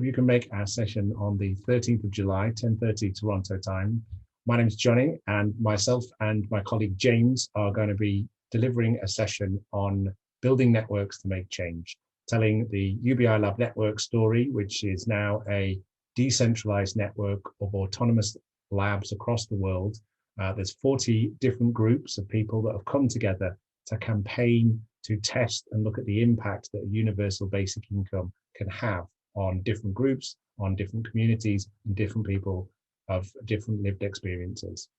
you can make our session on the 13th of July, 10:30 Toronto time. My name is Johnny, and myself and my colleague James are going to be delivering a session on building networks to make change, telling the UBI Lab network story, which is now a decentralized network of autonomous labs across the world. There's 40 different groups of people that have come together to campaign, to test and look at the impact that a universal basic income can have on different groups, on different communities, and different people of different lived experiences.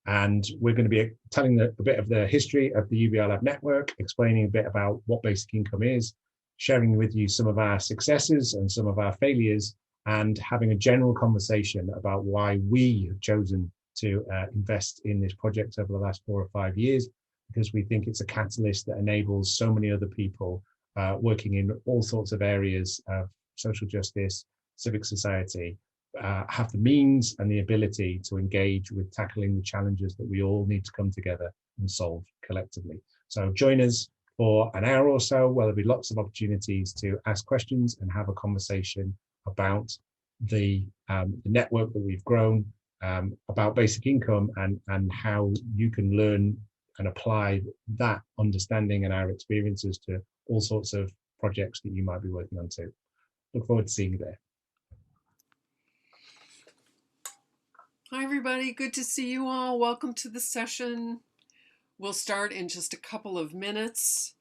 And we're going to be telling a bit of the history of the UBI Lab network, explaining a bit about what basic income is, sharing with you some of our successes and some of our failures, and having a general conversation about why we have chosen to invest in this project over the last 4 or 5 years, because we think it's a catalyst that enables so many other people working in all sorts of areas of social justice, civic society, have the means and the ability to engage with tackling the challenges that we all need to come together and solve collectively. So join us for an hour or so, where there'll be lots of opportunities to ask questions and have a conversation about the network that we've grown, about basic income, and how you can learn and apply that understanding and our experiences to all sorts of projects that you might be working on too. Look forward to seeing you there. Hi, everybody. Good to see you all. Welcome to the session. We'll start in just a couple of minutes.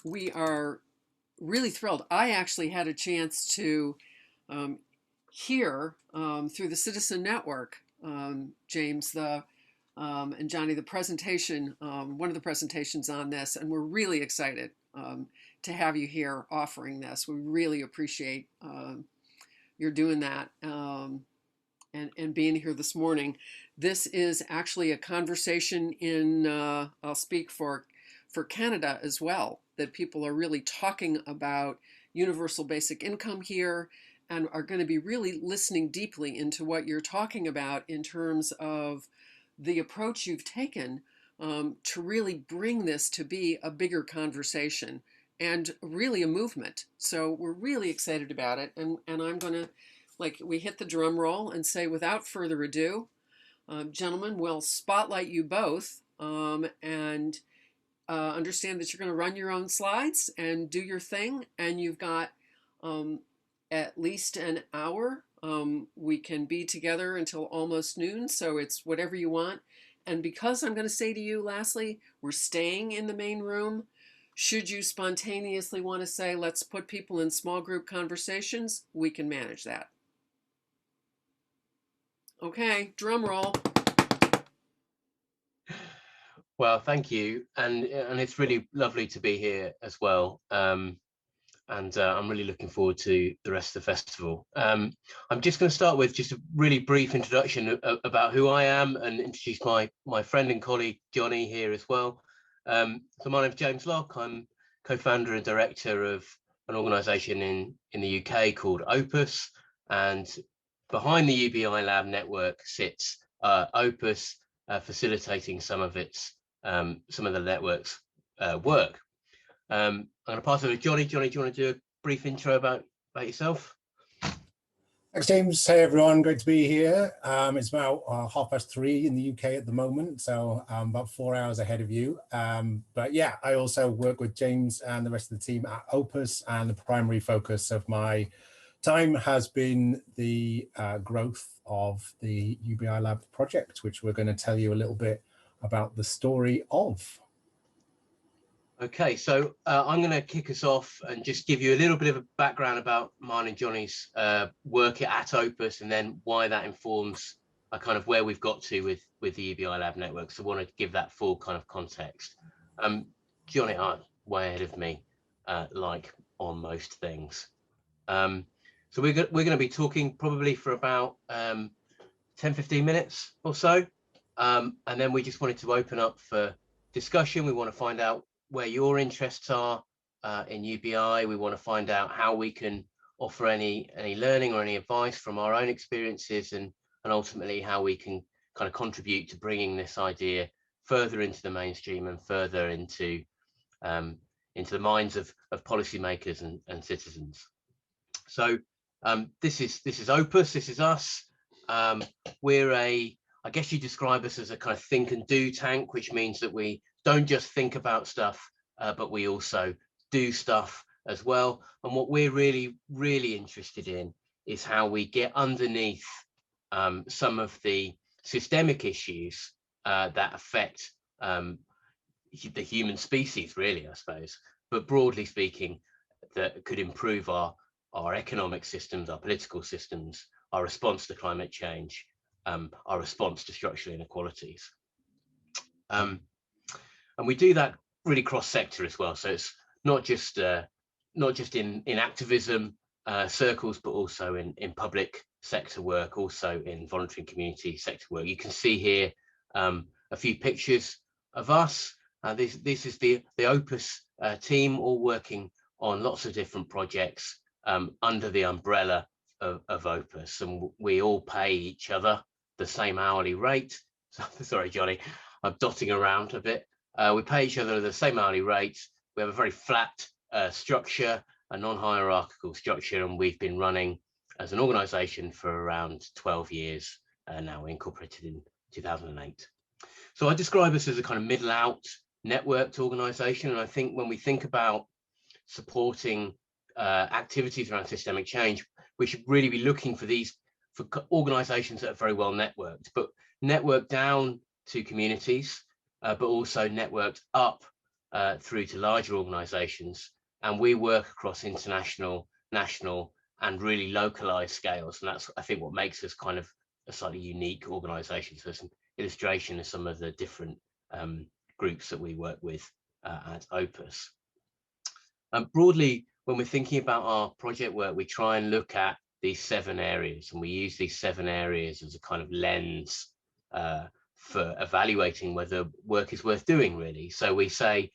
We are really thrilled. I actually had a chance to hear through the Citizen Network, James and Johnny, the presentation, one of the presentations on this, and we're really excited to have you here offering this. We really appreciate you're doing that and being here this morning. This is actually a conversation in, I'll speak for Canada as well, that people are really talking about universal basic income here and are going to be really listening deeply into what you're talking about in terms of the approach you've taken to really bring this to be a bigger conversation and really a movement. So we're really excited about it. And I'm going to, like, we hit the drum roll and say, without further ado, gentlemen, we'll spotlight you both and understand that you're going to run your own slides and do your thing. And you've got at least an hour. We can be together until almost noon, so it's whatever you want. And because I'm going to say to you, lastly, we're staying in the main room. Should you spontaneously want to say, let's put people in small group conversations, we can manage that. Okay, drum roll. Well, thank you. And it's really lovely to be here as well. And I'm really looking forward to the rest of the festival. I'm just going to start with just a really brief introduction about who I am and introduce my friend and colleague Johnny here as well. So my name is James Locke. I'm co-founder and director of an organisation in the UK called Opus, and behind the UBI Lab network sits Opus, facilitating some of the network's work. I'm going to pass over to Johnny. Johnny, do you want to do a brief intro about yourself? Thanks, James. Hey, everyone. Great to be here. It's about 3:30 in the UK at the moment, so about 4 hours ahead of you. But yeah, I also work with James and the rest of the team at Opus, and the primary focus of my time has been the growth of the UBI Lab project, which we're going to tell you a little bit about the story of. Okay, so I'm going to kick us off and just give you a little bit of a background about mine and Johnny's work at Opus, and then why that informs kind of where we've got to with the UBI Lab network. So I want to give that full kind of context. Johnny, way ahead of me, like on most things. So we're going to be talking probably for about 10-15 minutes or so, and then we just wanted to open up for discussion. We want to find out where your interests are in UBI. We want to find out how we can offer any learning or any advice from our own experiences, and ultimately how we can kind of contribute to bringing this idea further into the mainstream and further into the minds of policymakers and citizens. So this is Opus. This is us. We're I guess you describe us as a kind of think and do tank, which means that we don't just think about stuff, but we also do stuff as well. And what we're really interested in is how we get underneath some of the systemic issues that affect the human species, really, I suppose, but broadly speaking, that could improve our economic systems, our political systems, our response to climate change, our response to structural inequalities. And we do that really cross-sector as well. So it's not just in activism circles, but also in public sector work, also in voluntary and community sector work. You can see here a few pictures of us. This is the Opus team, all working on lots of different projects under the umbrella of Opus, and we all pay each other the same hourly rate. Sorry, Johnny, I'm dotting around a bit. We pay each other the same hourly rate. We have a very flat structure, a non-hierarchical structure, and we've been running as an organization for around 12 years now, incorporated in 2008. So I describe us as a kind of middle out networked organization, and I think when we think about supporting activities around systemic change, we should really be looking for organizations that are very well networked, but networked down to communities, but also networked up through to larger organizations. And we work across international, national, and really localized scales. And that's, I think, what makes us kind of a slightly unique organization. So some illustration of some of the different groups that we work with at Opus. Broadly, when we're thinking about our project work, we try and look at these 7 areas, and we use these 7 areas as a kind of lens for evaluating whether work is worth doing, really. So we say,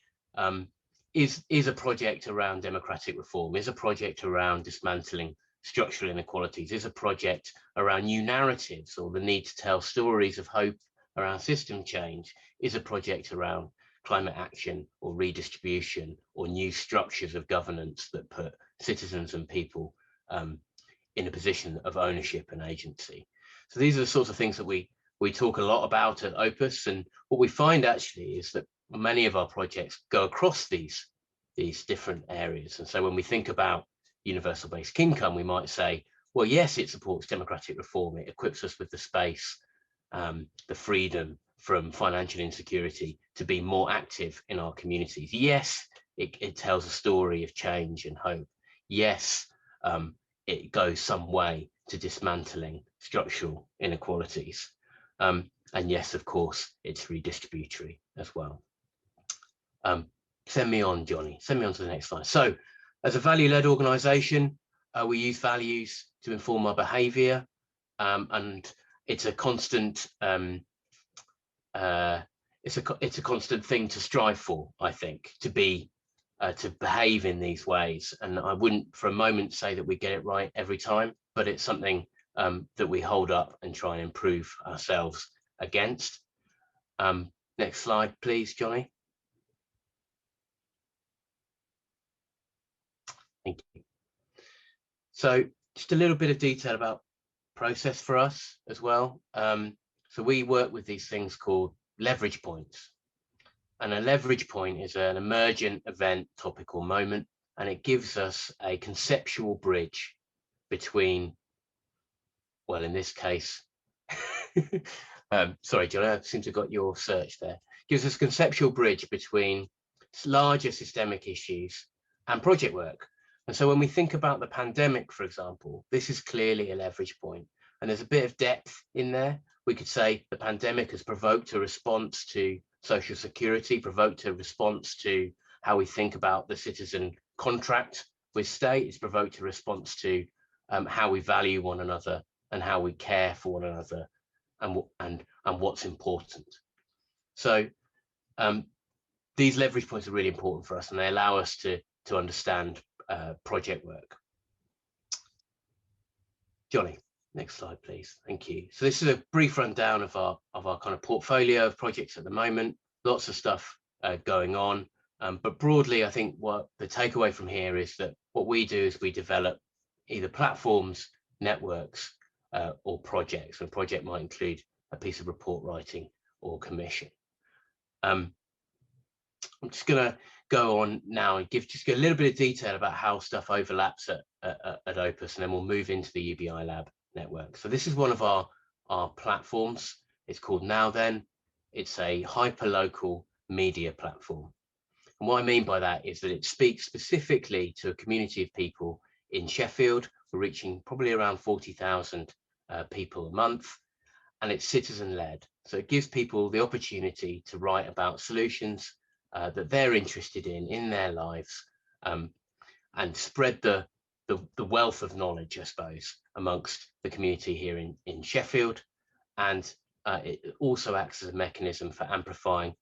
is a project around democratic reform, is a project around dismantling structural inequalities, is a project around new narratives or the need to tell stories of hope around system change, is a project around climate action or redistribution or new structures of governance that put citizens and people in a position of ownership and agency. So these are the sorts of things that we talk a lot about at Opus, and what we find actually is that many of our projects go across these different areas. And so when we think about universal basic income, we might say, well, yes, it supports democratic reform, it equips us with the space, the freedom from financial insecurity to be more active in our communities. Yes, it tells a story of change and hope. Yes, it goes some way to dismantling structural inequalities. And yes, of course, it's redistributory as well. Send me on, Johnny. Send me on to the next slide. So as a value-led organization, we use values to inform our behavior, and it's a constant it's a constant thing to strive for, I think, to behave in these ways. And I wouldn't for a moment say that we get it right every time, but it's something that we hold up and try and improve ourselves against. Next slide, please, Johnny. Thank you. So just a little bit of detail about process for us as well. So we work with these things called leverage points. And a leverage point is an emergent event, topic, or moment, and it gives us a conceptual bridge between, well, in this case, sorry, John, I seem to have got your search there. Gives us a conceptual bridge between larger systemic issues and project work. And so when we think about the pandemic, for example, this is clearly a leverage point, and there's a bit of depth in there. We could say the pandemic has provoked a response to social security, provoked a response to how we think about the citizen contract with state. It's provoked a response to how we value one another and how we care for one another and what's important. So these leverage points are really important for us, and they allow us to understand project work. Johnny, next slide, please. Thank you. So this is a brief rundown of our kind of portfolio of projects at the moment. Lots of stuff going on, but broadly, I think what the takeaway from here is that what we do is we develop either platforms, networks, or projects. And a project might include a piece of report writing or commission. I'm just going to go on now and give just a little bit of detail about how stuff overlaps at Opus, and then we'll move into the UBI Lab network. So this is one of our platforms. It's called Now Then. It's a hyper-local media platform. And what I mean by that is that it speaks specifically to a community of people in Sheffield. We're reaching probably around 40,000 people a month, and it's citizen-led. So it gives people the opportunity to write about solutions that they're interested in their lives, and spread the wealth of knowledge, I suppose, amongst the community here in Sheffield. And it also acts as a mechanism for amplifying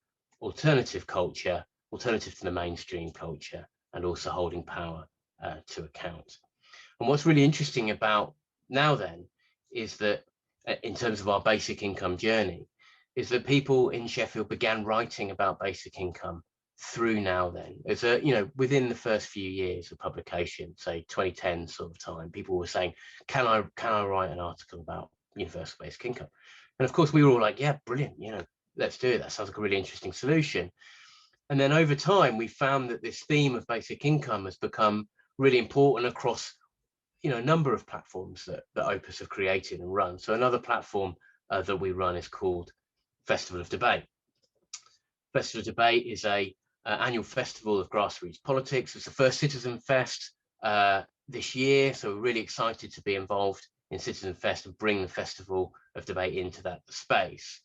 alternative culture, alternative to the mainstream culture, and also holding power to account. And what's really interesting about Now Then is that in terms of our basic income journey, is that people in Sheffield began writing about basic income through Now Then. As a, within the first few years of publication, say 2010 sort of time, people were saying, can I write an article about universal basic income? And of course we were all like, yeah, brilliant, let's do it. That sounds like a really interesting solution. And then over time, we found that this theme of basic income has become really important across, a number of platforms that Opus have created and run. So another platform that we run is called Festival of Debate. Festival of Debate is a annual festival of grassroots politics. It's the first Citizen Fest this year, so we're really excited to be involved in Citizen Fest and bring the Festival of Debate into that space.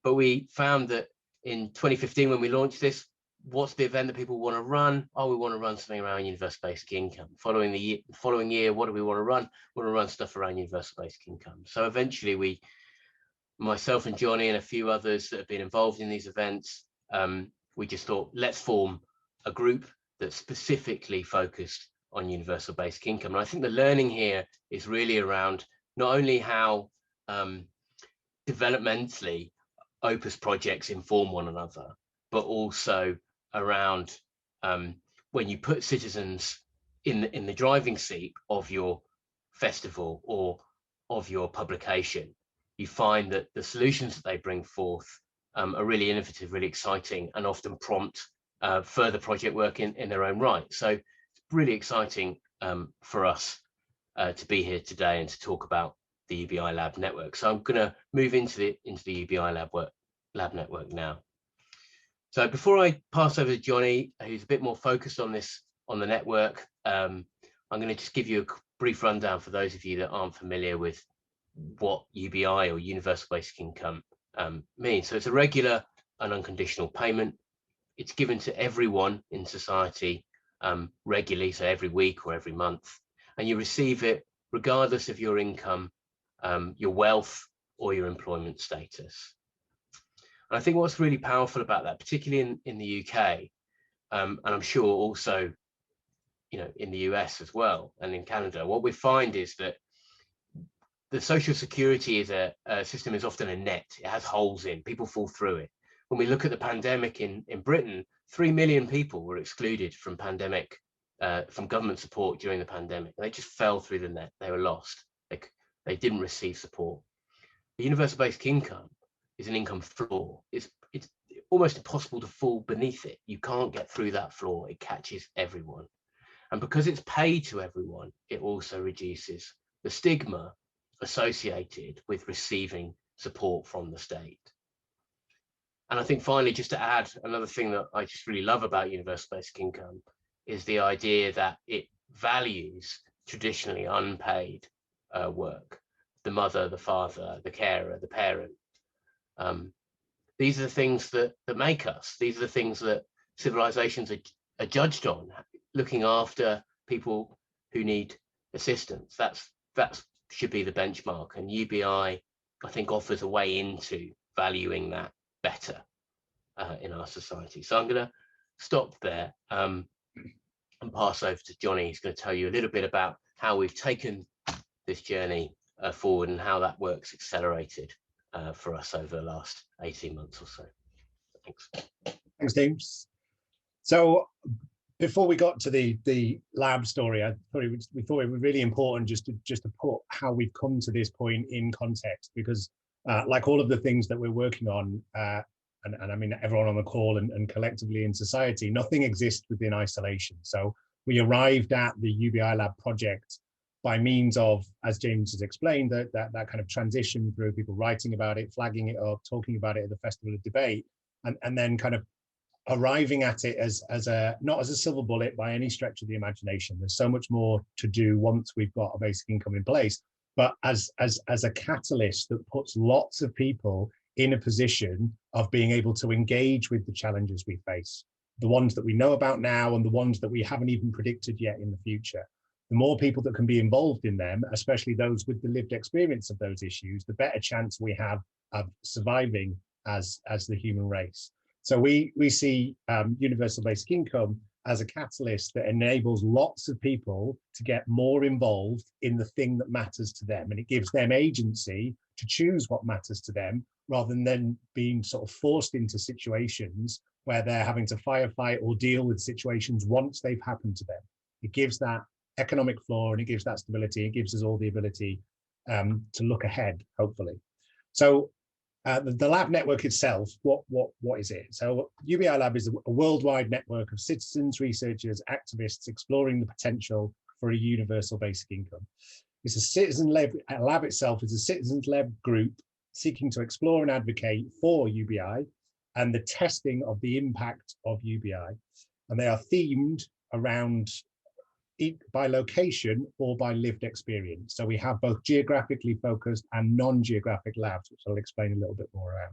But we found that in 2015, when we launched this, what's the event that people want to run? Oh, we want to run something around universal basic income. Following year, what do we want to run? We want to run stuff around universal basic income. So eventually myself and Johnny and a few others that have been involved in these events, we just thought, let's form a group that's specifically focused on universal basic income. And I think the learning here is really around not only how developmentally Opus projects inform one another, but also around when you put citizens in the driving seat of your festival or of your publication, you find that the solutions that they bring forth are really innovative, really exciting, and often prompt further project work in their own right. So it's really exciting for us to be here today and to talk about the UBI Lab network. So I'm going to move into the UBI Lab network now. So before I pass over to Johnny, who's a bit more focused on the network, I'm going to just give you a brief rundown for those of you that aren't familiar with what UBI or universal basic income means. So it's a regular and unconditional payment. It's given to everyone in society regularly, so every week or every month, and you receive it regardless of your income, your wealth, or your employment status. And I think what's really powerful about that, particularly in the UK, and I'm sure also, in the US as well, and in Canada, what we find is that the social security is a system is often a net. It has holes in, people fall through it. When we look at the pandemic in Britain, 3 million people were excluded from from government support during the pandemic. They just fell through the net. They were lost. They didn't receive support. The universal basic income is an income floor. It's almost impossible to fall beneath it. You can't get through that floor. It catches everyone. And because it's paid to everyone, it also reduces the stigma associated with receiving support from the state. And I think finally, just to add, another thing that I just really love about universal basic income is the idea that it values traditionally unpaid work, the mother, the father, the carer, the parent. These are the things that make us. These are the things that civilizations are judged on, looking after people who need assistance. That should be the benchmark, and UBI, I think, offers a way into valuing that better in our society. So I'm going to stop there and pass over to Johnny. He's going to tell you a little bit about how we've taken this journey forward and how that work's accelerated for us over the last 18 months or so. Thanks. Thanks, James. So Before we got to the lab story, we thought it was really important just to put how we've come to this point in context, because like all of the things that we're working on, and I mean everyone on the call and collectively in society, nothing exists within isolation. So we arrived at the UBI Lab project by means of, as James has explained, that kind of transition through people writing about it, flagging it up, talking about it at the Festival of Debate, and then kind of arriving at it as a, not as a silver bullet by any stretch of the imagination. There's so much more to do once we've got a basic income in place, but as a catalyst that puts lots of people in a position of being able to engage with the challenges we face, the ones that we know about now and the ones that we haven't even predicted yet in the future. The more people that can be involved in them, especially those with the lived experience of those issues, the better chance we have of surviving as the human race. So we see universal basic income as a catalyst that enables lots of people to get more involved in the thing that matters to them. And it gives them agency to choose what matters to them, rather than then being sort of forced into situations where they're having to firefight or deal with situations once they've happened to them. It gives that economic floor and it gives that stability. It gives us all the ability to look ahead, hopefully. So the lab network itself, what is it? So UBI Lab is a worldwide network of citizens, researchers, activists exploring the potential for a universal basic income. It's a citizen-led, lab itself is a citizens-led group seeking to explore and advocate for UBI and the testing of the impact of UBI. And they are themed around by location or by lived experience. So we have both geographically focused and non-geographic labs, which I'll explain a little bit more around.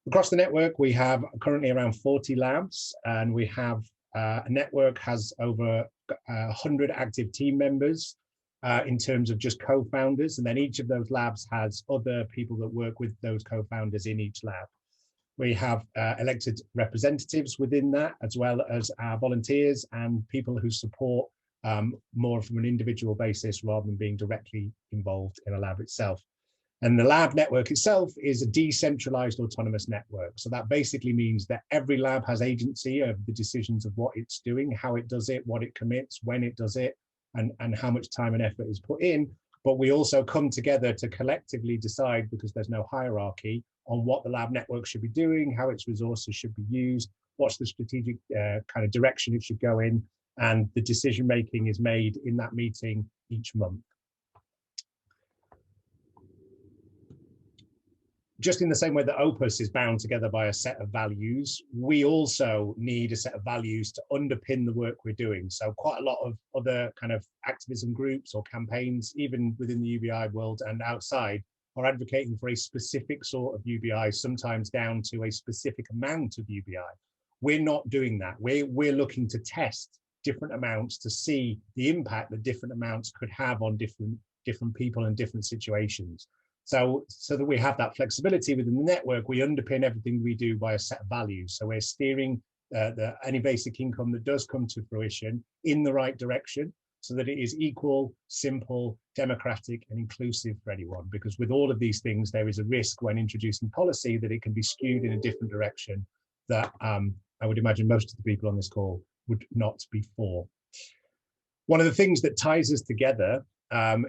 Across the network, we have currently around 40 labs, and we have a network has over 100 active team members in terms of just co-founders. And then each of those labs has other people that work with those co-founders in each lab. We have elected representatives within that, as well as our volunteers and people who support more from an individual basis rather than being directly involved in a lab itself. And the lab network itself is a decentralized autonomous network. So that basically means that every lab has agency over the decisions of what it's doing, how it does it, what it commits, when it does it, and how much time and effort is put in. But we also come together to collectively decide, because there's no hierarchy, on what the lab network should be doing, how its resources should be used, what's the strategic kind of direction it should go in, and the decision making is made in that meeting each month. Just in the same way that Opus is bound together by a set of values, we also need a set of values to underpin the work we're doing. So quite a lot of other kind of activism groups or campaigns, even within the UBI world and outside, are advocating for a specific sort of UBI, sometimes down to a specific amount of UBI. We're not doing that. We're looking to test different amounts to see the impact that different amounts could have on different people and different situations. So that we have that flexibility within the network, we underpin everything we do by a set of values. So we're steering any basic income that does come to fruition in the right direction, so that it is equal, simple, democratic, and inclusive for anyone. Because with all of these things, there is a risk when introducing policy that it can be skewed in a different direction that I would imagine most of the people on this call would not be for. One of the things that ties us together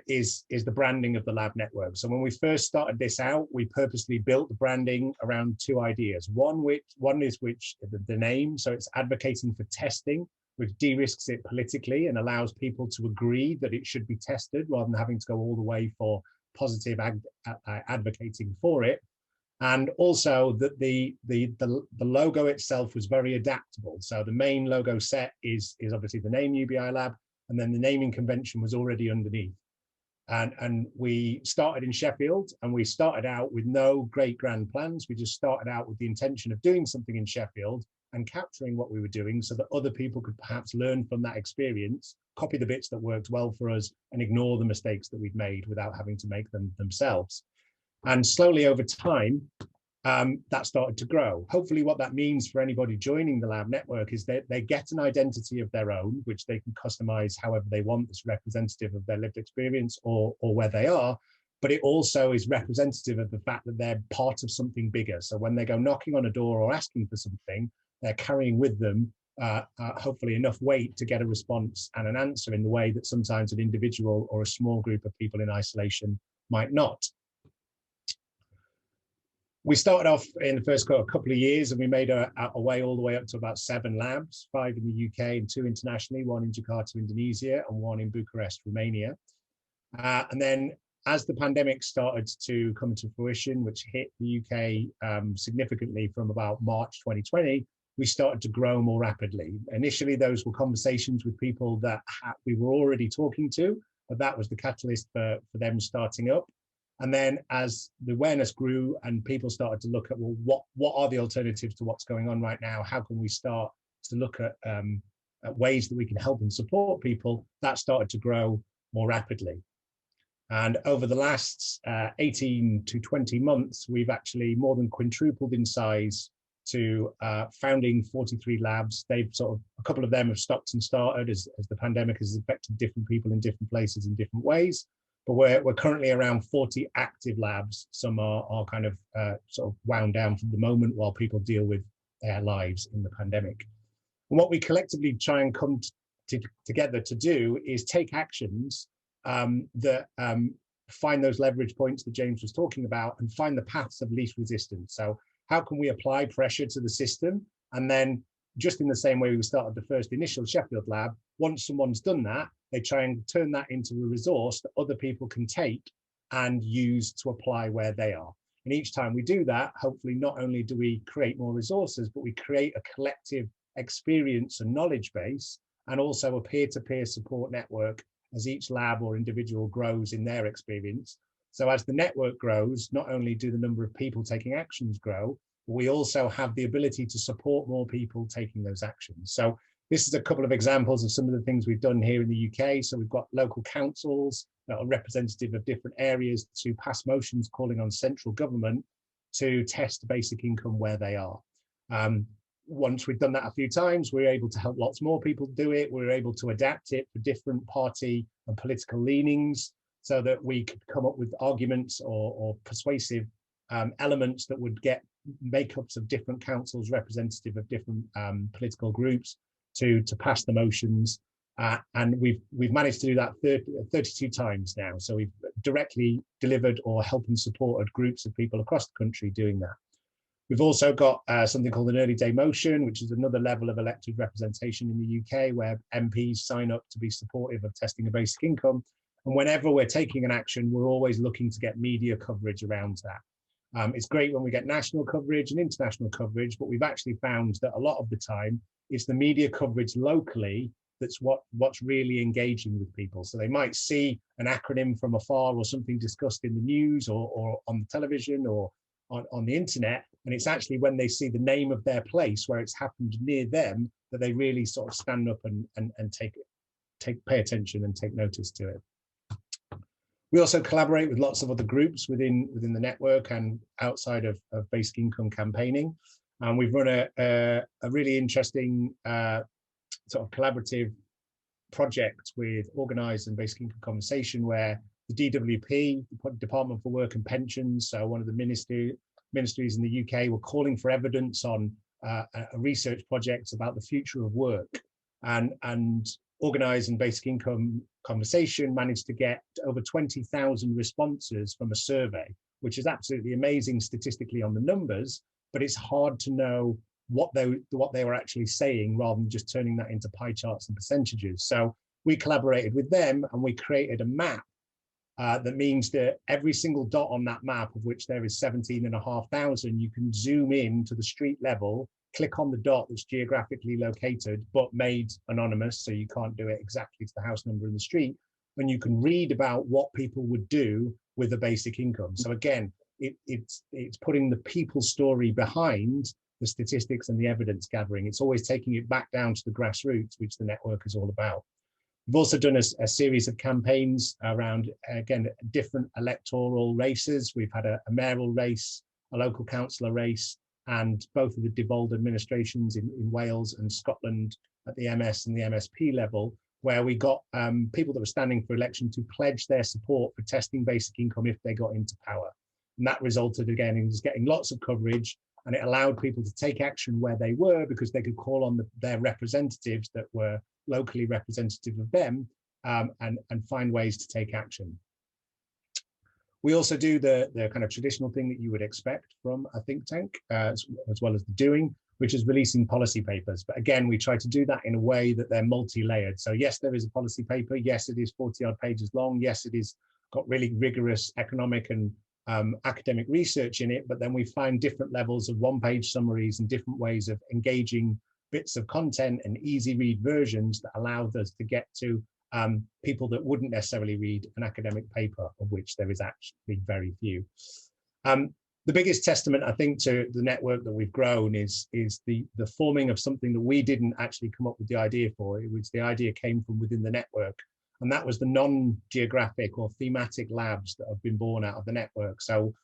is the branding of the lab network. So when we first started this out, we purposely built the branding around two ideas. One is the name, so it's advocating for testing, which de-risks it politically and allows people to agree that it should be tested rather than having to go all the way for positive advocating for it. And also that the logo itself was very adaptable. So the main logo set is obviously the name UBI Lab, and then the naming convention was already underneath. And we started in Sheffield, and we started out with no great grand plans. We just started out with the intention of doing something in Sheffield and capturing what we were doing so that other people could perhaps learn from that experience, copy the bits that worked well for us, and ignore the mistakes that we'd made without having to make them themselves. And slowly over time, that started to grow. Hopefully what that means for anybody joining the lab network is that they get an identity of their own, which they can customize however they want, that's representative of their lived experience or where they are, but it also is representative of the fact that they're part of something bigger. So when they go knocking on a door or asking for something, they're carrying with them hopefully enough weight to get a response and an answer in the way that sometimes an individual or a small group of people in isolation might not. We started off in the first couple of years, and we made our way all the way up to about 7 labs, 5 in the UK and 2 internationally, 1 in Jakarta, Indonesia, and 1 in Bucharest, Romania. And then as the pandemic started to come to fruition, which hit the UK significantly from about March 2020, we started to grow more rapidly. Initially, those were conversations with people that we were already talking to, but that was the catalyst for them starting up. And then as the awareness grew and people started to look at, well, what are the alternatives to what's going on right now? How can we start to look at ways that we can help and support people? That started to grow more rapidly. And over the last 18 to 20 months, we've actually more than quintupled in size to founding 43 labs. They've a couple of them have stopped and started as the pandemic has affected different people in different places in different ways. But we're currently around 40 active labs. Some are kind of wound down for the moment while people deal with their lives in the pandemic. And what we collectively try and come together to do is take actions that find those leverage points that James was talking about and find the paths of least resistance. So how can we apply pressure to the system? And then just in the same way we started the first initial Sheffield lab, once someone's done that, they try and turn that into a resource that other people can take and use to apply where they are. And each time we do that, hopefully not only do we create more resources, but we create a collective experience and knowledge base, and also a peer-to-peer support network as each lab or individual grows in their experience. So as the network grows, not only do the number of people taking actions grow, but we also have the ability to support more people taking those actions. So this is a couple of examples of some of the things we've done here in the UK. So we've got local councils that are representative of different areas to pass motions calling on central government to test basic income where they are. Once we've done that a few times, we're able to help lots more people do it. We're able to adapt it for different party and political leanings so that we could come up with arguments or persuasive elements that would get makeups of different councils representative of different political groups to pass the motions. And we've managed to do that 32 times now. So we've directly delivered or helped and supported groups of people across the country doing that. We've also got something called an early day motion, which is another level of elected representation in the UK where MPs sign up to be supportive of testing a basic income. And whenever we're taking an action, we're always looking to get media coverage around that. It's great when we get national coverage and international coverage, but we've actually found that a lot of the time it's the media coverage locally that's what's really engaging with people. So they might see an acronym from afar or something discussed in the news or on the television or on the internet, and it's actually when they see the name of their place where it's happened near them that they really sort of stand up and pay attention and take notice to it. We also collaborate with lots of other groups within the network and outside of basic income campaigning. And we've run a really interesting sort of collaborative project with Organised and Basic Income Conversation, where the DWP, the Department for Work and Pensions, so one of the ministries in the UK, were calling for evidence on a research project about the future of work. And Organised and Basic Income Conversation managed to get over 20,000 responses from a survey, which is absolutely amazing statistically on the numbers, but it's hard to know what they were actually saying rather than just turning that into pie charts and percentages. So we collaborated with them and we created a map that means that every single dot on that map, of which there is 17,500, you can zoom in to the street level, click on the dot that's geographically located, but made anonymous, so you can't do it exactly to the house number in the street, and you can read about what people would do with a basic income. So again, it's putting the people story behind the statistics and the evidence gathering. It's always taking it back down to the grassroots, which the network is all about. We've also done a series of campaigns around, again, different electoral races. We've had a mayoral race, a local councillor race, and both of the devolved administrations in Wales and Scotland at the MS and the MSP level, where we got people that were standing for election to pledge their support for testing basic income if they got into power. And that resulted again in just getting lots of coverage And it allowed people to take action where they were because they could call on their representatives that were locally representative of them, and find ways to take action. We also do the kind of traditional thing that you would expect from a think tank, as well as the doing, which is releasing policy papers. But again, we try to do that in a way that they're multi-layered. So yes, there is a policy paper. Yes, it is 40-odd pages long. Yes, it is got really rigorous economic and academic research in it. But then we find different levels of one-page summaries and different ways of engaging bits of content and easy read versions that allow us to get to people that wouldn't necessarily read an academic paper, of which there is actually very few. The biggest testament, I think, to the network that we've grown is the forming of something that we didn't actually come up with the idea for. It was the idea came from within the network, and that was the non-geographic or thematic labs that have been born out of the network. So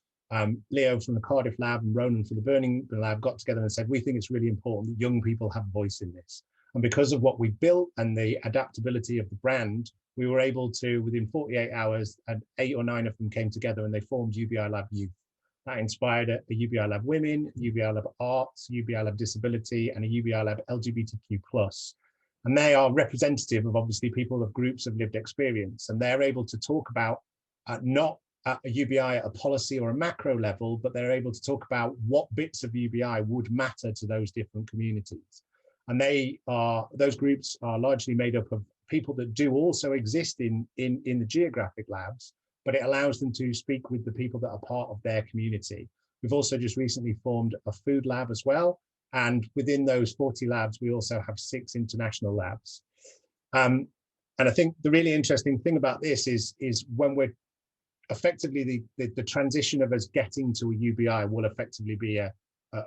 Leo from the Cardiff lab and Ronan from the Birmingham lab got together and said, we think it's really important that young people have a voice in this. And because of what we built and the adaptability of the brand, we were able to, within 48 hours, and 8 or 9 of them came together and they formed UBI Lab Youth. That inspired a UBI Lab Women, UBI Lab Arts, UBI Lab Disability, and a UBI Lab LGBTQ+. And they are representative of obviously people of groups of lived experience. And they're able to talk about not a UBI at a policy or a macro level, but they're able to talk about what bits of UBI would matter to those different communities. And those groups are largely made up of people that do also exist in the geographic labs, but it allows them to speak with the people that are part of their community. We've also just recently formed a food lab as well. And within those 40 labs, we also have 6 international labs. And I think the really interesting thing about this is when we're effectively the transition of us getting to a UBI will effectively be a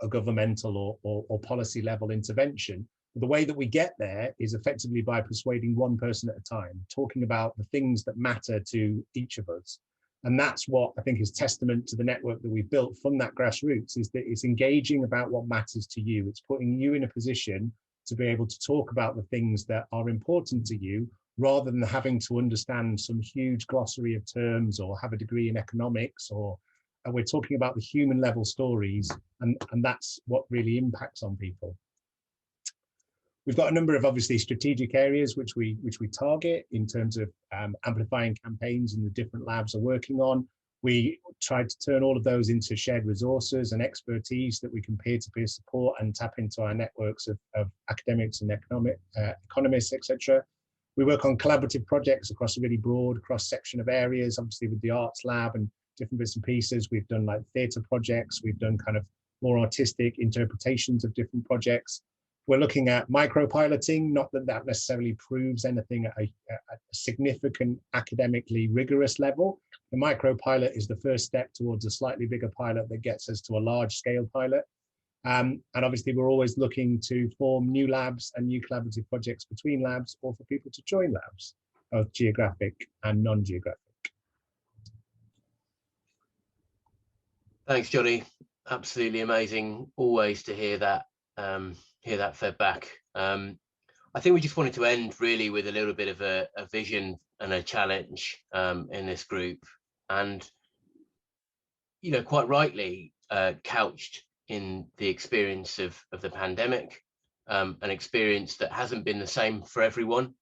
governmental or policy level intervention. The way that we get there is effectively by persuading one person at a time, talking about the things that matter to each of us. And that's what I think is testament to the network that we've built from that grassroots, is that it's engaging about what matters to you. It's putting you in a position to be able to talk about the things that are important to you, rather than having to understand some huge glossary of terms or have a degree in economics, or we're talking about the human level stories, and that's what really impacts on people. We've got a number of obviously strategic areas which we target in terms of amplifying campaigns and the different labs are working on. We tried to turn all of those into shared resources and expertise that we can peer-to-peer support and tap into our networks of academics and economists, etc. We work on collaborative projects across a really broad cross-section of areas, obviously with the arts lab and different bits and pieces. We've done like theatre projects, we've done kind of more artistic interpretations of different projects. We're looking at micro-piloting, not that that necessarily proves anything at a significant academically rigorous level. The micro-pilot is the first step towards a slightly bigger pilot that gets us to a large-scale pilot. And obviously, we're always looking to form new labs and new collaborative projects between labs, or for people to join labs, both geographic and non-geographic. Thanks, Johnny. Absolutely amazing. Always to hear that fed back. I think we just wanted to end really with a little bit of a vision and a challenge in this group, and quite rightly couched in the experience of the pandemic, an experience that hasn't been the same for everyone,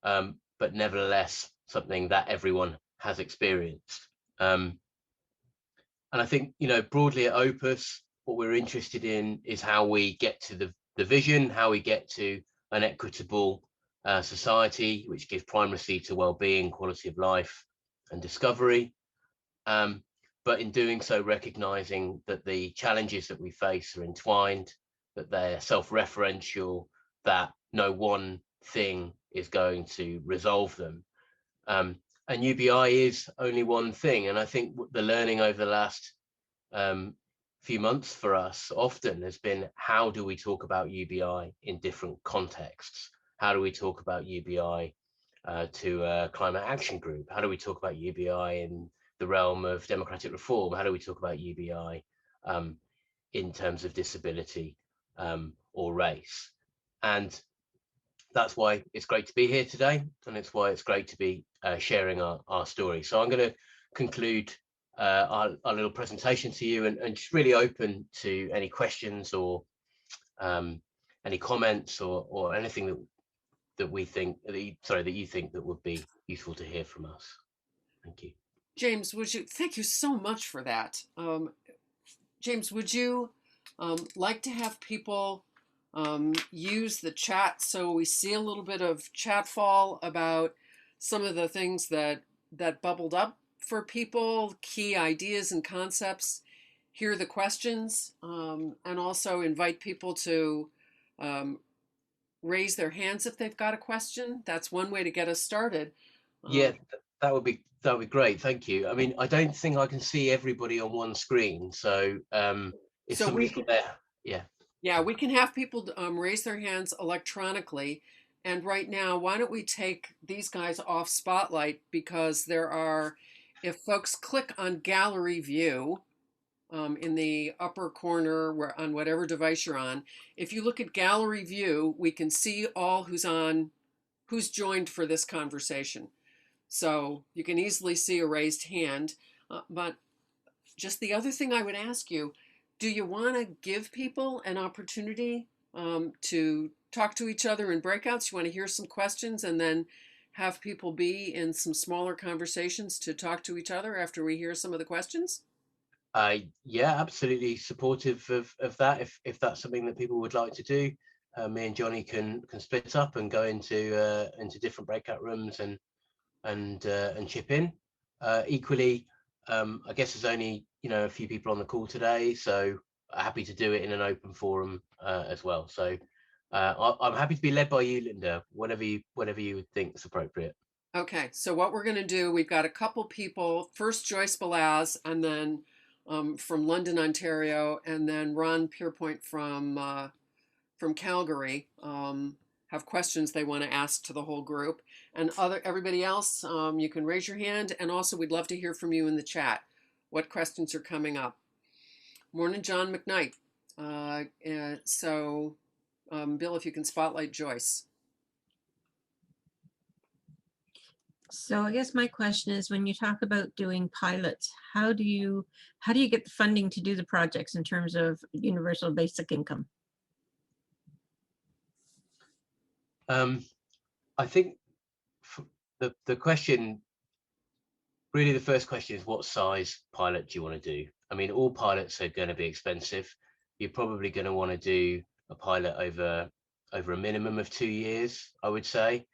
but nevertheless something that everyone has experienced. And I think broadly at Opus, what we're interested in is how we get to the vision, how we get to an equitable society which gives primacy to well-being, quality of life and discovery, but in doing so recognizing that the challenges that we face are entwined, that they're self-referential, that no one thing is going to resolve them, and UBI is only one thing. And I think the learning over the last few months for us often has been, how do we talk about UBI in different contexts? How do we talk about UBI to a climate action group? How do we talk about UBI in the realm of democratic reform? How do we talk about UBI in terms of disability or race? And that's why it's great to be here today, and it's why it's great to be sharing our story. So I'm going to conclude our little presentation to you, and just really open to any questions or any comments or anything that we think that you think that would be useful to hear from us. Thank you. James, thank you so much for that. James, would you like to have people use the chat so we see a little bit of chat fall about some of the things that bubbled up for people, key ideas and concepts, hear the questions, and also invite people to raise their hands if they've got a question? That's one way to get us started. Yeah, that would be great. Thank you. I mean, I don't think I can see everybody on one screen, so if So we somebody's can, got their yeah, we can have people raise their hands electronically. And right now, why don't we take these guys off Spotlight, because there are, if folks click on Gallery View in the upper corner on whatever device you're on, if you look at Gallery View, we can see all who's joined for this conversation. So you can easily see a raised hand. But just the other thing I would ask you, do you want to give people an opportunity to talk to each other in breakouts? You want to hear some questions and then have people be in some smaller conversations to talk to each other after we hear some of the questions? Yeah, absolutely supportive of that. If that's something that people would like to do, me and Johnny can split up and go into different breakout rooms and chip in. Equally, I guess there's only a few people on the call today, so happy to do it in an open forum as well. So I'm happy to be led by you, Linda, whatever you would think is appropriate. Okay, so what we're going to do, we've got a couple people, first Joyce Balaz, and then from London, Ontario, and then Ron Pierpoint from Calgary have questions they want to ask to the whole group. And everybody else, you can raise your hand, and also we'd love to hear from you in the chat. What questions are coming up? Morning, John McKnight. Bill, if you can spotlight Joyce. So I guess my question is, when you talk about doing pilots, how do you get the funding to do the projects in terms of universal basic income? I think the question, really the first question is, what size pilot do you want to do? I mean, all pilots are going to be expensive. You're probably going to want to do a pilot over a minimum of 2 years, I would say.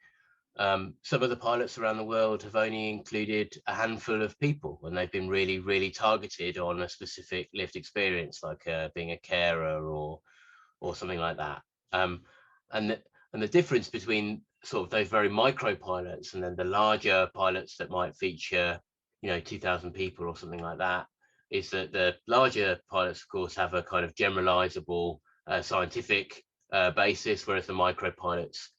Some of the pilots around the world have only included a handful of people, and they've been really, really targeted on a specific lived experience, like being a carer or something like that. And the difference between sort of those very micro pilots and then the larger pilots that might feature 2,000 people or something like that is that the larger pilots, of course, have a kind of generalizable scientific basis, whereas the micro pilots,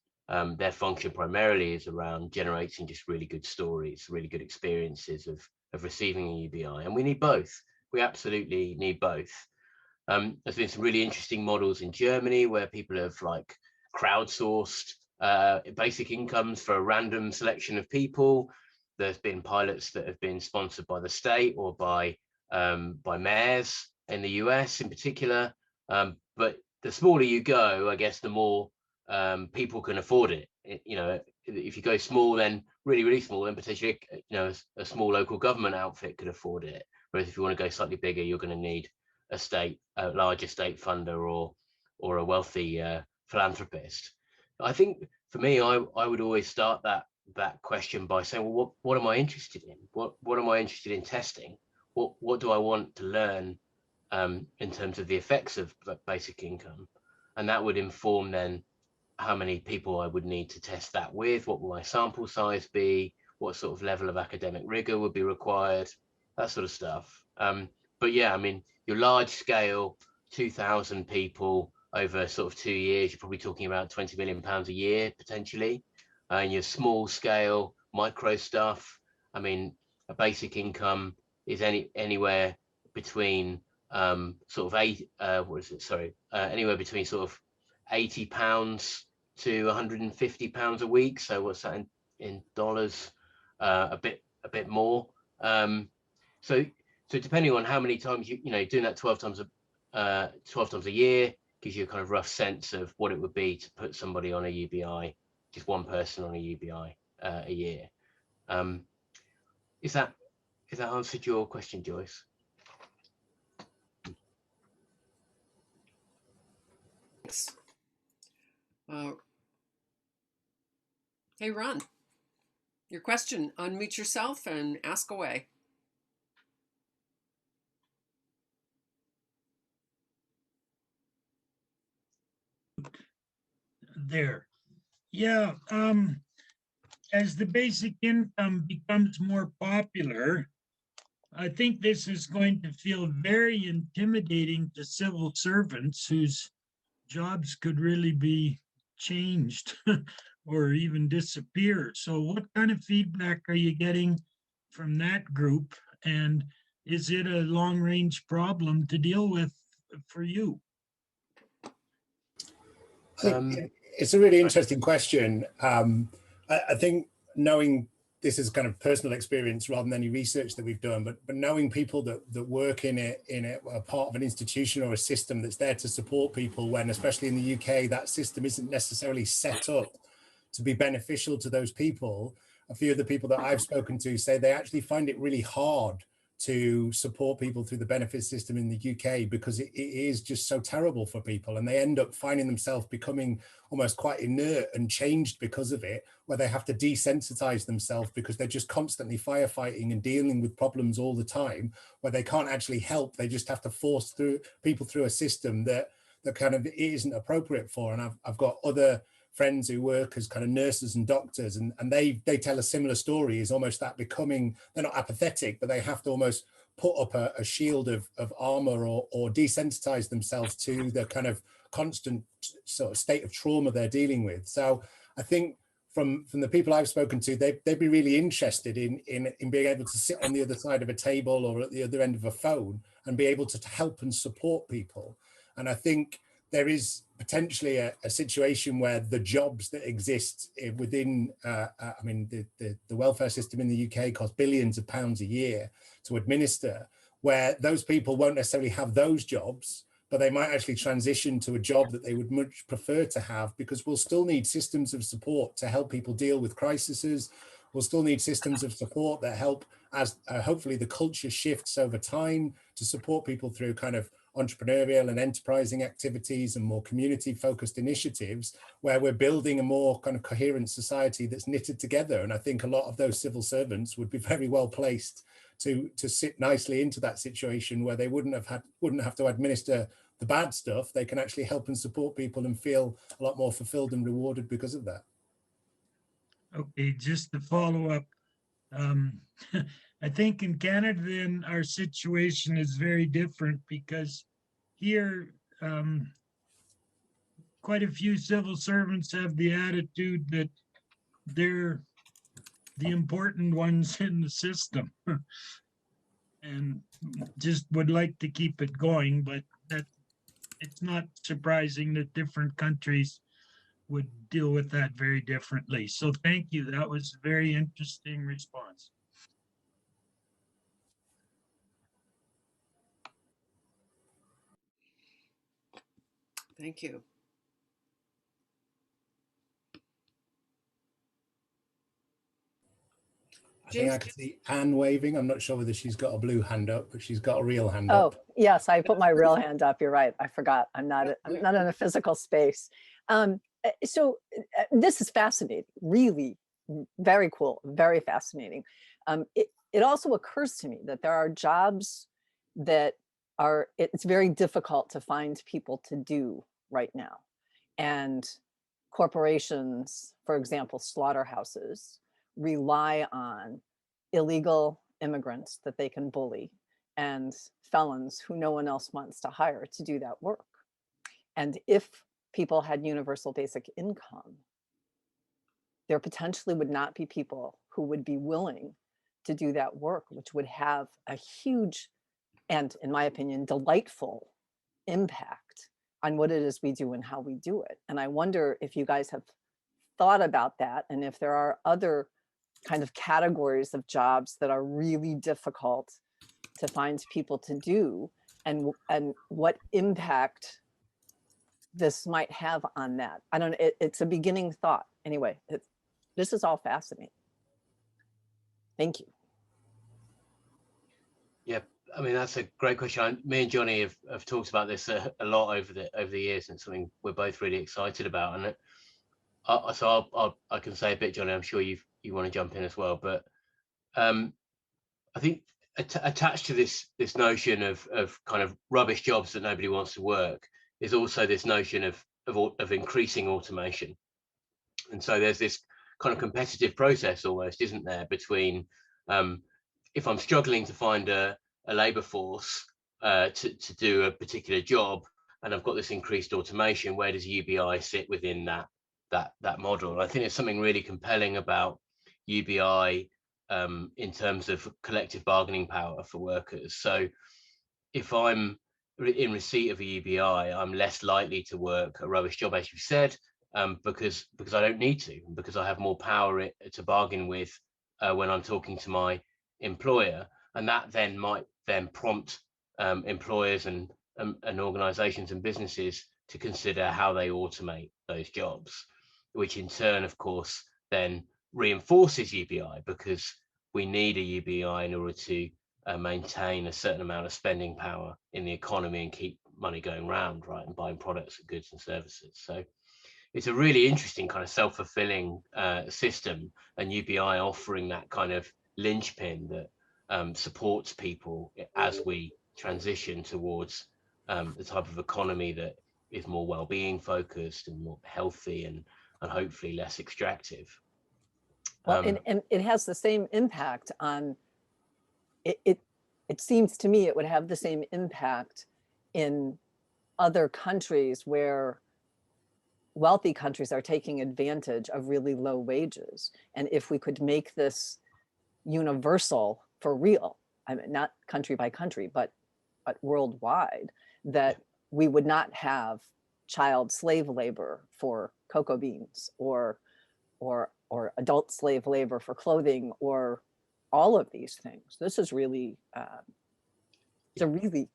their function primarily is around generating just really good stories, really good experiences of receiving a UBI. And we need both. We absolutely need both. There's been some really interesting models in Germany where people have like crowdsourced basic incomes for a random selection of people. There's been pilots that have been sponsored by the state or by mayors in the US in particular. But the smaller you go, I guess, the more people can afford it. If you go small, then really, really small, then potentially, a small local government outfit could afford it. Whereas if you want to go slightly bigger, you're going to need a larger state funder or a wealthy philanthropist. I think for me, I would always start that question by saying, well, what am I interested in? What am I interested in testing? What do I want to learn in terms of the effects of basic income? And that would inform then how many people I would need to test that with, what will my sample size be, what sort of level of academic rigor would be required, that sort of stuff. But yeah, I mean, your large scale, 2,000 people over sort of 2 years, you're probably talking about £20 million a year potentially. And your small scale micro stuff, I mean, a basic income is anywhere between anywhere between sort of £80 to £150 a week. So what's that in dollars? A bit more. So So depending on how many times you know, doing that 12 times a year gives you a kind of rough sense of what it would be to put somebody on a UBI, just one person on a UBI a year. Is that answered your question, Joyce? Thanks. Hey, Ron, your question, unmute yourself and ask away. There. Yeah, as the basic income becomes more popular, I think this is going to feel very intimidating to civil servants whose jobs could really be changed or even disappear. So what kind of feedback are you getting from that group? And is it a long range problem to deal with for you? I think it's a really interesting question. I think knowing this is kind of personal experience rather than any research that we've done, but knowing people that work in a part of an institution or a system that's there to support people when, especially in the UK, that system isn't necessarily set up to be beneficial to those people. A few of the people that I've spoken to say they actually find it really hard to support people through the benefit system in the UK because it is just so terrible for people, and they end up finding themselves becoming almost quite inert and changed because of it, where they have to desensitize themselves because they're just constantly firefighting and dealing with problems all the time where they can't actually help. They just have to force through people through a system that kind of isn't appropriate for. And I've got other friends who work as kind of nurses and doctors, and they tell a similar story, is almost that becoming, they're not apathetic, but they have to almost put up a shield of armor or desensitize themselves to the kind of constant sort of state of trauma they're dealing with. So I think from the people I've spoken to, they'd be really interested in being able to sit on the other side of a table or at the other end of a phone and be able to help and support people. And I think there is potentially a situation where the jobs that exist within, I mean, the welfare system in the UK costs billions of pounds a year to administer, where those people won't necessarily have those jobs, but they might actually transition to a job that they would much prefer to have, because we'll still need systems of support to help people deal with crises. We'll still need systems of support that help as hopefully the culture shifts over time to support people through kind of entrepreneurial and enterprising activities and more community-focused initiatives where we're building a more kind of coherent society that's knitted together. And I think a lot of those civil servants would be very well placed to sit nicely into that situation where they wouldn't have to administer the bad stuff. They can actually help and support people and feel a lot more fulfilled and rewarded because of that. Okay, just to follow up, I think in Canada, then our situation is very different because here, quite a few civil servants have the attitude that they're the important ones in the system and just would like to keep it going, but that it's not surprising that different countries would deal with that very differently. So thank you. That was a very interesting response. Thank you. I think I can see Anne waving. I'm not sure whether she's got a blue hand up, but she's got a real hand up. Oh, yes, I put my real hand up. You're right. I forgot. I'm not in a physical space. So this is fascinating, really very cool, very fascinating. It also occurs to me that there are jobs that it's very difficult to find people to do right now. And corporations, for example, slaughterhouses, rely on illegal immigrants that they can bully and felons who no one else wants to hire to do that work. And if people had universal basic income, there potentially would not be people who would be willing to do that work, which would have a huge and, in my opinion, delightful impact on what it is we do and how we do it. And I wonder if you guys have thought about that, and if there are other kind of categories of jobs that are really difficult to find people to do, and what impact this might have on that. I don't know, it's a beginning thought. Anyway, this is all fascinating. Thank you. Yeah, I mean, that's a great question. Me and Johnny have talked about this a lot over the years, and something we're both really excited about. And so I can say a bit, Johnny. I'm sure you want to jump in as well, but I think attached to this notion of kind of rubbish jobs that nobody wants to work is also this notion of increasing automation. And so there's this kind of competitive process almost, isn't there, between if I'm struggling to find a labor force to do a particular job, and I've got this increased automation, where does UBI sit within that model? And I think there's something really compelling about UBI in terms of collective bargaining power for workers. So if I'm in receipt of a UBI, I'm less likely to work a rubbish job, as you said, because I don't need to, because I have more power to bargain with when I'm talking to my employer. And that then might then prompt employers and organizations and businesses to consider how they automate those jobs, which in turn, of course, then reinforces UBI, because we need a UBI in order to maintain a certain amount of spending power in the economy and keep money going round, right, and buying products and goods and services. So it's a really interesting kind of self-fulfilling system, and UBI offering that kind of linchpin that supports people as we transition towards the type of economy that is more well-being focused and more healthy and hopefully less extractive. Well, and it has the same impact on it seems to me it would have the same impact in other countries where wealthy countries are taking advantage of really low wages. And if we could make this universal for real, I mean, not country by country, but worldwide, that we would not have child slave labor for cocoa beans or adult slave labor for clothing, or all of these things. This is really, it's a really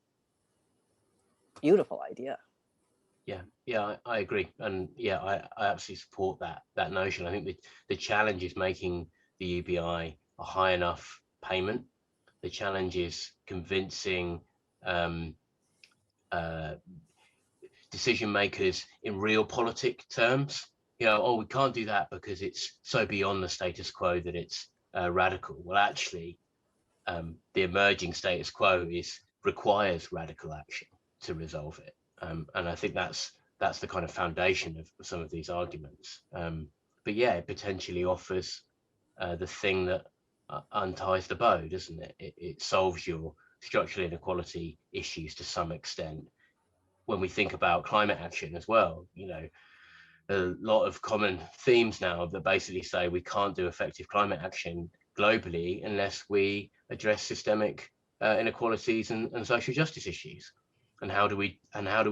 beautiful idea. Yeah, I agree. And yeah, I absolutely support that notion. I think the challenge is making the UBI a high enough payment. The challenge is convincing decision makers in realpolitik terms, oh, we can't do that because it's so beyond the status quo that it's radical. Well, actually, the emerging status quo requires radical action to resolve it. And I think that's the kind of foundation of some of these arguments. But yeah, it potentially offers the thing that unties the bow, doesn't it? It solves your structural inequality issues to some extent. When we think about climate action as well, a lot of common themes now that basically say we can't do effective climate action globally unless we address systemic inequalities and social justice issues. And how do we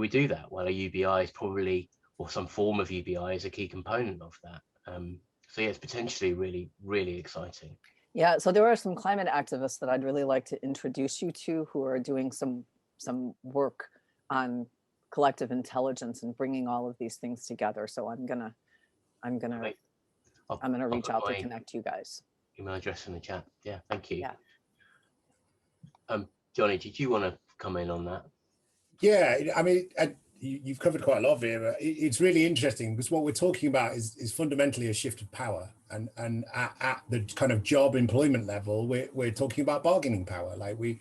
do that? Well, a UBI is probably, or some form of UBI is a key component of that. So yeah, it's potentially really, really exciting. Yeah, so there are some climate activists that I'd really like to introduce you to, who are doing some work on collective intelligence and bringing all of these things together. So I'm gonna reach out to connect you guys. Email address in the chat. Yeah, thank you. Yeah. Johnny, did you want to come in on that? Yeah, I mean, you've covered quite a lot of it, but it's really interesting because what we're talking about is fundamentally a shift of power, and at the kind of job employment level, we're talking about bargaining power. Like we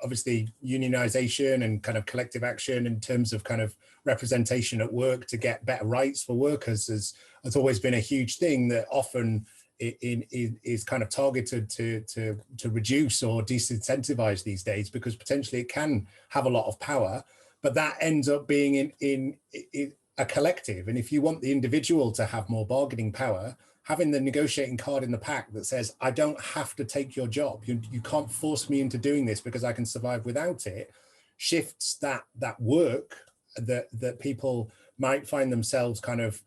obviously unionization and kind of collective action in terms of kind of representation at work to get better rights for workers has always been a huge thing that often is kind of targeted to reduce or disincentivize these days, because potentially it can have a lot of power, but that ends up being in a collective. And if you want the individual to have more bargaining power, having the negotiating card in the pack that says, I don't have to take your job, you can't force me into doing this because I can survive without it, shifts that work that people might find themselves kind of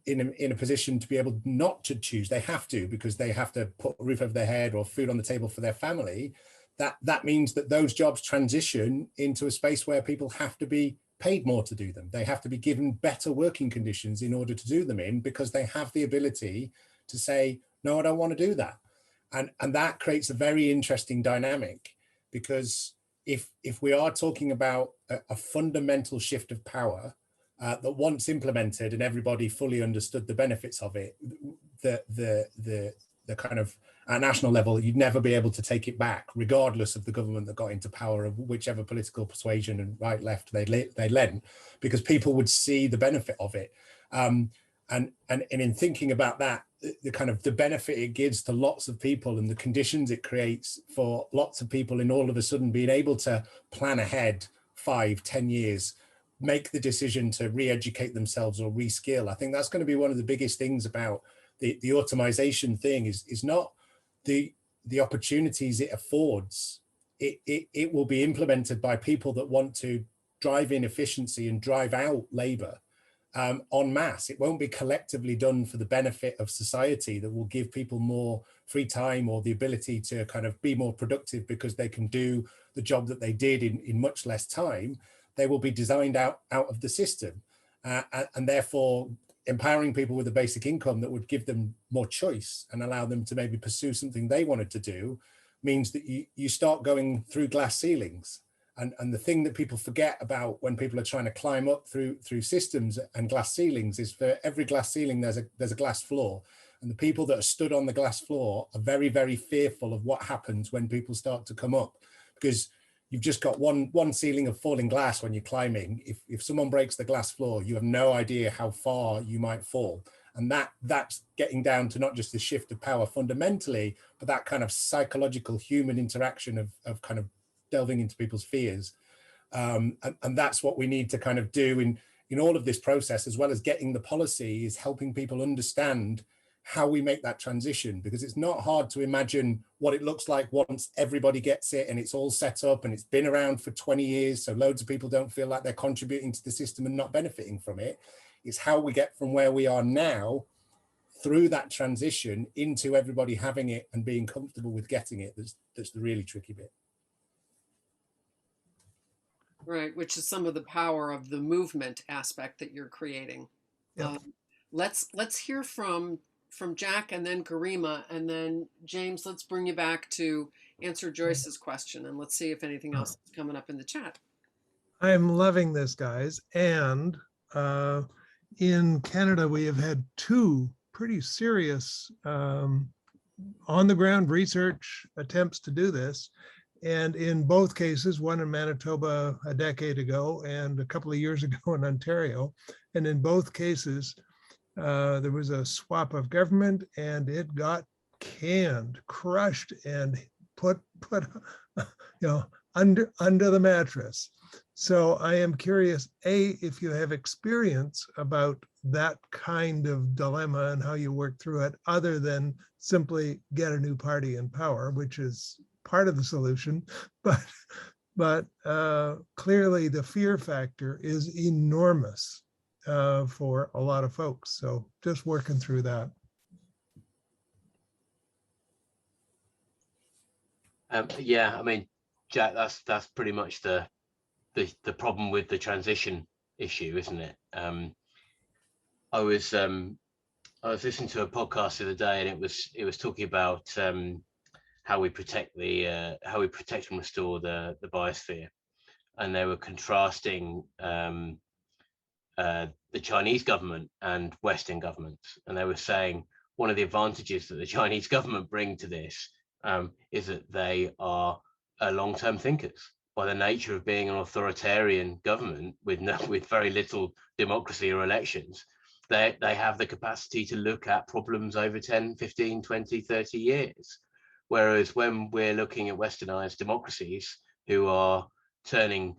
in a position to be able not to choose. They have to, because they have to put a roof over their head or food on the table for their family. that means that those jobs transition into a space where people have to be paid more to do them. They have to be given better working conditions in order to do them in, because they have the ability to say, no, I don't want to do that. And that creates a very interesting dynamic, because if we are talking about a fundamental shift of power that once implemented and everybody fully understood the benefits of it, the kind of at national level, you'd never be able to take it back, regardless of the government that got into power, of whichever political persuasion and right, left they led, because people would see the benefit of it. And in thinking about that, the kind of the benefit it gives to lots of people and the conditions it creates for lots of people in all of a sudden being able to plan ahead 5-10 years, make the decision to re-educate themselves or reskill. I think that's going to be one of the biggest things about the automation thing is not the opportunities it affords. It will be implemented by people that want to drive in efficiency and drive out labor en masse. It won't be collectively done for the benefit of society that will give people more free time or the ability to kind of be more productive because they can do the job that they did in much less time. They will be designed out of the system, and therefore empowering people with a basic income that would give them more choice and allow them to maybe pursue something they wanted to do, means that you start going through glass ceilings. And the thing that people forget about when people are trying to climb up through systems and glass ceilings is, for every glass ceiling there's a glass floor, and the people that are stood on the glass floor are very, very fearful of what happens when people start to come up, because you've just got one ceiling of falling glass when you're climbing. If someone breaks the glass floor, you have no idea how far you might fall. And that's getting down to not just the shift of power fundamentally, but that kind of psychological human interaction of kind of delving into people's fears. And that's what we need to kind of do in all of this process, as well as getting the policy, is helping people understand how we make that transition, because it's not hard to imagine what it looks like once everybody gets it and it's all set up and it's been around for 20 years. So loads of people don't feel like they're contributing to the system and not benefiting from it. It's how we get from where we are now through that transition into everybody having it and being comfortable with getting it. That's the really tricky bit. Right, which is some of the power of the movement aspect that you're creating. Yep. Let's hear from Jack and then Garima, and then James, let's bring you back to answer Joyce's question, and let's see if anything else is coming up in the chat. I'm loving this, guys. And in Canada, we have had two pretty serious on-the-ground research attempts to do this. And in both cases, one in Manitoba a decade ago and a couple of years ago in Ontario. And in both cases, there was a swap of government and it got canned, crushed, and put under the mattress. So I am curious, A, if you have experience about that kind of dilemma and how you work through it, other than simply get a new party in power, which is part of the solution, but clearly the fear factor is enormous for a lot of folks. So just working through that. Yeah, I mean, Jack, that's pretty much the problem with the transition issue, isn't it? I was listening to a podcast the other day, and it was talking about how we protect and restore the biosphere, and they were contrasting the Chinese government and Western governments, and they were saying one of the advantages that the Chinese government bring to this is that they are long-term thinkers. By the nature of being an authoritarian government with very little democracy or elections, they have the capacity to look at problems over 10, 15, 20, 30 years. Whereas when we're looking at westernized democracies who are changing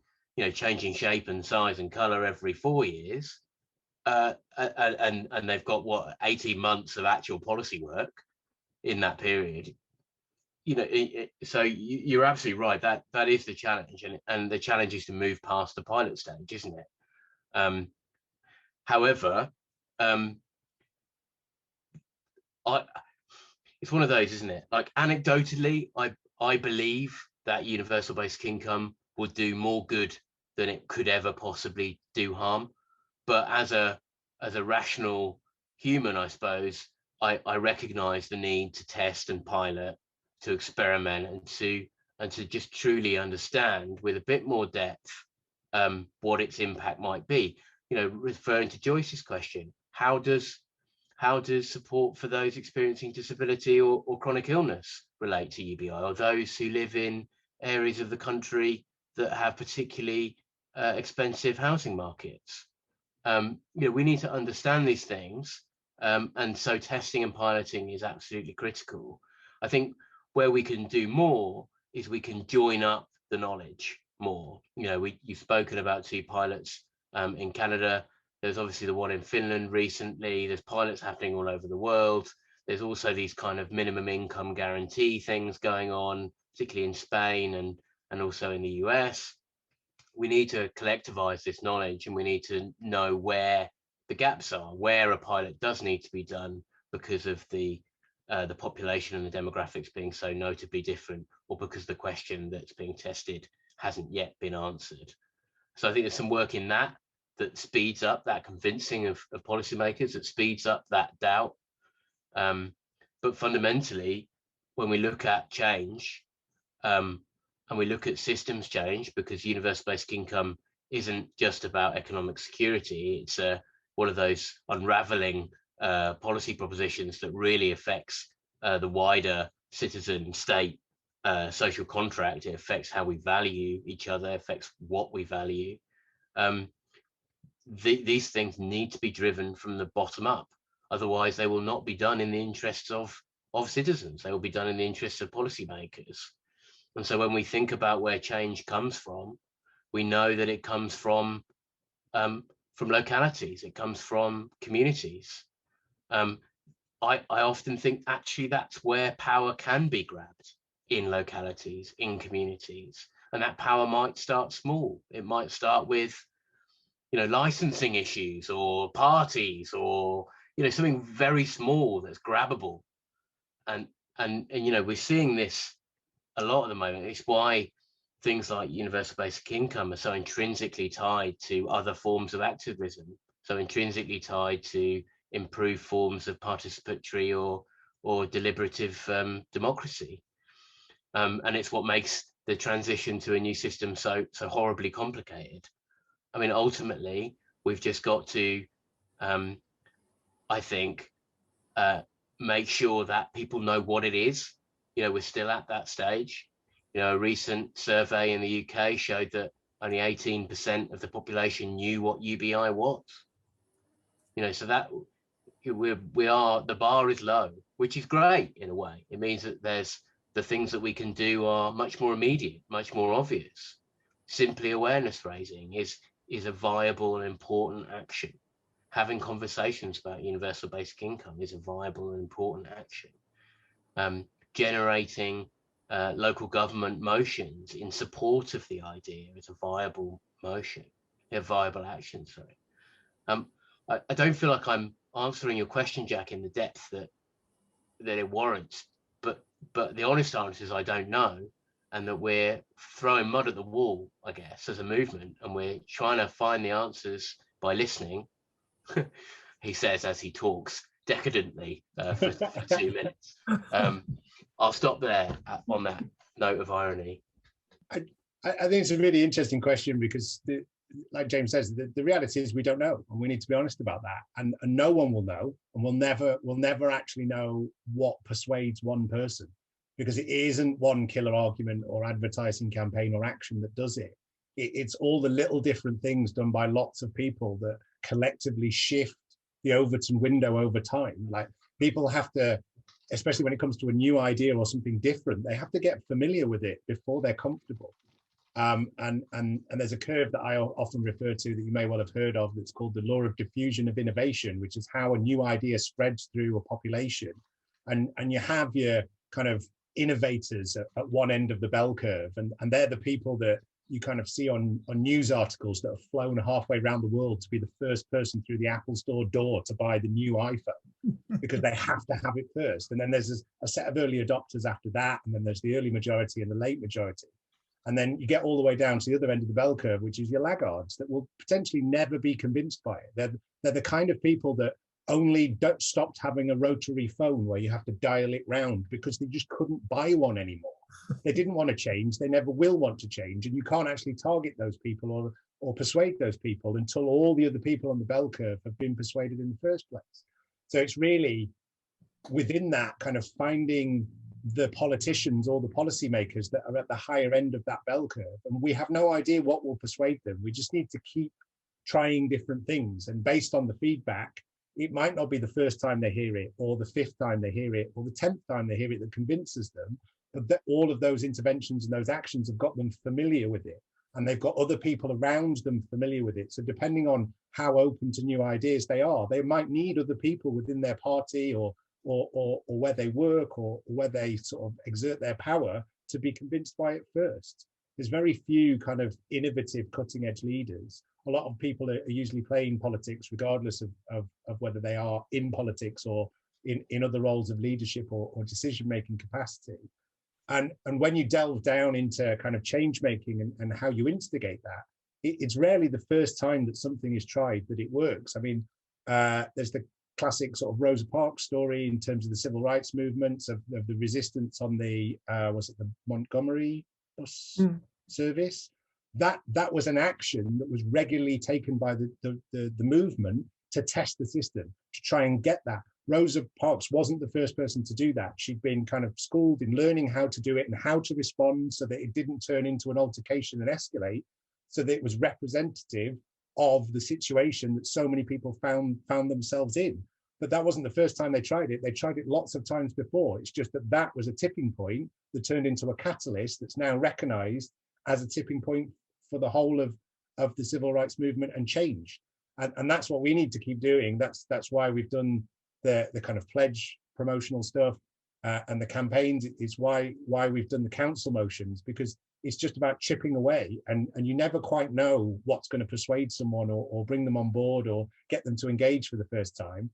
shape and size and color every 4 years, and they've got 18 months of actual policy work in that period, so you're absolutely right. That is the challenge, and the challenge is to move past the pilot stage, isn't it? However, it's one of those, isn't it? Like, anecdotally, I believe that universal basic income would do more good than it could ever possibly do harm. But as a rational human, I suppose, I recognize the need to test and pilot, to experiment, and to just truly understand with a bit more depth what its impact might be. You know, referring to Joyce's question, how does support for those experiencing disability or chronic illness relate to UBI, or those who live in areas of the country that have particularly expensive housing markets? You know, we need to understand these things, and so testing and piloting is absolutely critical. I think where we can do more is we can join up the knowledge more. You know, you've spoken about 2 pilots in Canada. There's obviously the one in Finland recently. There's pilots happening all over the world. There's also these kind of minimum income guarantee things going on, particularly in Spain and also in the US. We need to collectivize this knowledge, and we need to know where the gaps are, where a pilot does need to be done because of the population and the demographics being so notably different, or because the question that's being tested hasn't yet been answered. So I think there's some work in that speeds up that convincing of policymakers, that speeds up that doubt. But fundamentally, when we look at change, and we look at systems change, because universal basic income isn't just about economic security, it's one of those unraveling policy propositions that really affects the wider citizen state social contract. It affects how we value each other, affects what we value. These things need to be driven from the bottom up. Otherwise, they will not be done in the interests of citizens. They will be done in the interests of policymakers. And so when we think about where change comes from, we know that it comes from localities, it comes from communities. I often think actually that's where power can be grabbed, in localities, in communities. And that power might start small. It might start with, you know, licensing issues or parties, or, you know, something very small that's grabbable. And you know, we're seeing this a lot at the moment. It's why things like universal basic income are so intrinsically tied to other forms of activism, so intrinsically tied to improved forms of participatory or deliberative democracy. And it's what makes the transition to a new system so horribly complicated. I mean, ultimately, we've just got to, I think, make sure that people know what it is. You know, we're still at that stage. You know, a recent survey in the UK showed that only 18% of the population knew what UBI was. You know, so that the bar is low, which is great in a way. It means that the things that we can do are much more immediate, much more obvious. Simply awareness raising is a viable and important action. Having conversations about universal basic income is a viable and important action. Generating local government motions in support of the idea is a viable motion, a viable action, sorry. I don't feel like I'm answering your question, Jack, in the depth that it warrants, but the honest answer is I don't know, and that we're throwing mud at the wall, I guess, as a movement, and we're trying to find the answers by listening. He says as he talks decadently for 2 minutes. I'll stop there on that note of irony. I think it's a really interesting question, because like James says, the reality is we don't know, and we need to be honest about that. And no one will know, and we'll never actually know what persuades one person, because it isn't one killer argument or advertising campaign or action that does it. It's all the little different things done by lots of people that collectively shift the Overton window over time. Like, people have to, especially when it comes to a new idea or something different, they have to get familiar with it before they're comfortable. And there's a curve that I often refer to that you may well have heard of, that's called the law of diffusion of innovation, which is how a new idea spreads through a population. And you have your kind of innovators at one end of the bell curve, and they're the people that you kind of see on news articles that have flown halfway around the world to be the first person through the Apple Store door to buy the new iPhone. because they have to have it first. And then there's a set of early adopters after that, and then there's the early majority and the late majority. And then you get all the way down to the other end of the bell curve, which is your laggards that will potentially never be convinced by it. They're the kind of people that only stopped having a rotary phone where you have to dial it round because they just couldn't buy one anymore. They didn't want to change. They never will want to change. And you can't actually target those people or persuade those people until all the other people on the bell curve have been persuaded in the first place. So it's really within that kind of finding the politicians or the policymakers that are at the higher end of that bell curve. And we have no idea what will persuade them. We just need to keep trying different things. And based on the feedback, it might not be the first time they hear it, or the 5th time they hear it, or the 10th time they hear it that convinces them, but that all of those interventions and those actions have got them familiar with it. And they've got other people around them familiar with it. So depending on how open to new ideas they are, they might need other people within their party or where they work or where they sort of exert their power to be convinced by it first. There's very few kind of innovative cutting edge leaders. A lot of people are usually playing politics regardless of whether they are in politics or in other roles of leadership or decision-making capacity. And when you delve down into kind of change making and how you instigate that, it's rarely the first time that something is tried that it works. I mean, there's the classic sort of Rosa Parks story in terms of the civil rights movements of the resistance on the was it the Montgomery bus service? That was an action that was regularly taken by the movement to test the system, to try and get that. Rosa Parks wasn't the first person to do that. She'd been kind of schooled in learning how to do it and how to respond so that it didn't turn into an altercation and escalate, so that it was representative of the situation that so many people found themselves in. But that wasn't the first time they tried it. They tried it lots of times before. It's just that was a tipping point that turned into a catalyst that's now recognized as a tipping point for the whole of the civil rights movement and change. And that's what we need to keep doing. That's why we've done the kind of pledge promotional stuff and the campaigns. It's why we've done the council motions, because it's just about chipping away, and you never quite know what's going to persuade someone or bring them on board or get them to engage for the first time.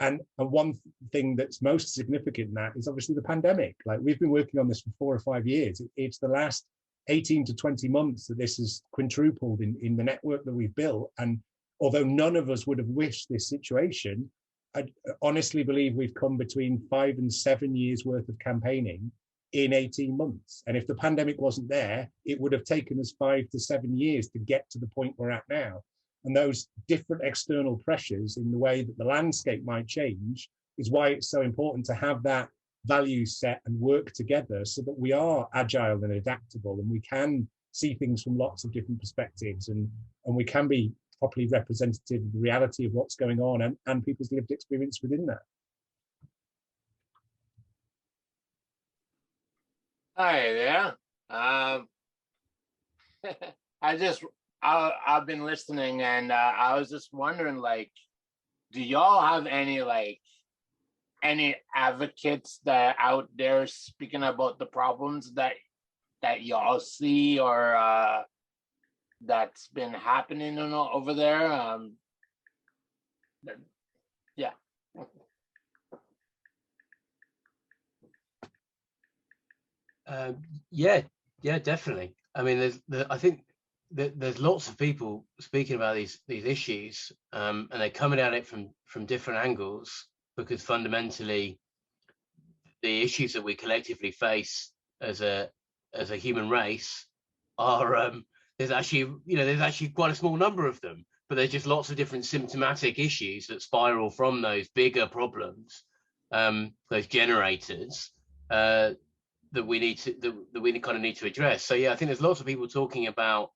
And one thing that's most significant in that is obviously the pandemic. Like, we've been working on this for 4 or 5 years. It's the last 18 to 20 months that this has quintupled in the network that we've built. And although none of us would have wished this situation, I honestly believe we've come between 5 and 7 years worth of campaigning in 18 months. And if the pandemic wasn't there, it would have taken us 5 to 7 years to get to the point we're at now. And those different external pressures in the way that the landscape might change is why it's so important to have that value set and work together so that we are agile and adaptable, and we can see things from lots of different perspectives, and we can be properly representative of the reality of what's going on and people's lived experience within that. Hi there. I've been listening, and I was just wondering, like, do y'all have any advocates that are out there speaking about the problems that y'all see or that's been happening over there? Yeah. Yeah, definitely. I mean, I think there's lots of people speaking about these issues, and they're coming at it from different angles, because fundamentally the issues that we collectively face as a human race are there's actually quite a small number of them, but there's just lots of different symptomatic issues that spiral from those bigger problems, those generators that we kind of need to address. So yeah, I think there's lots of people talking about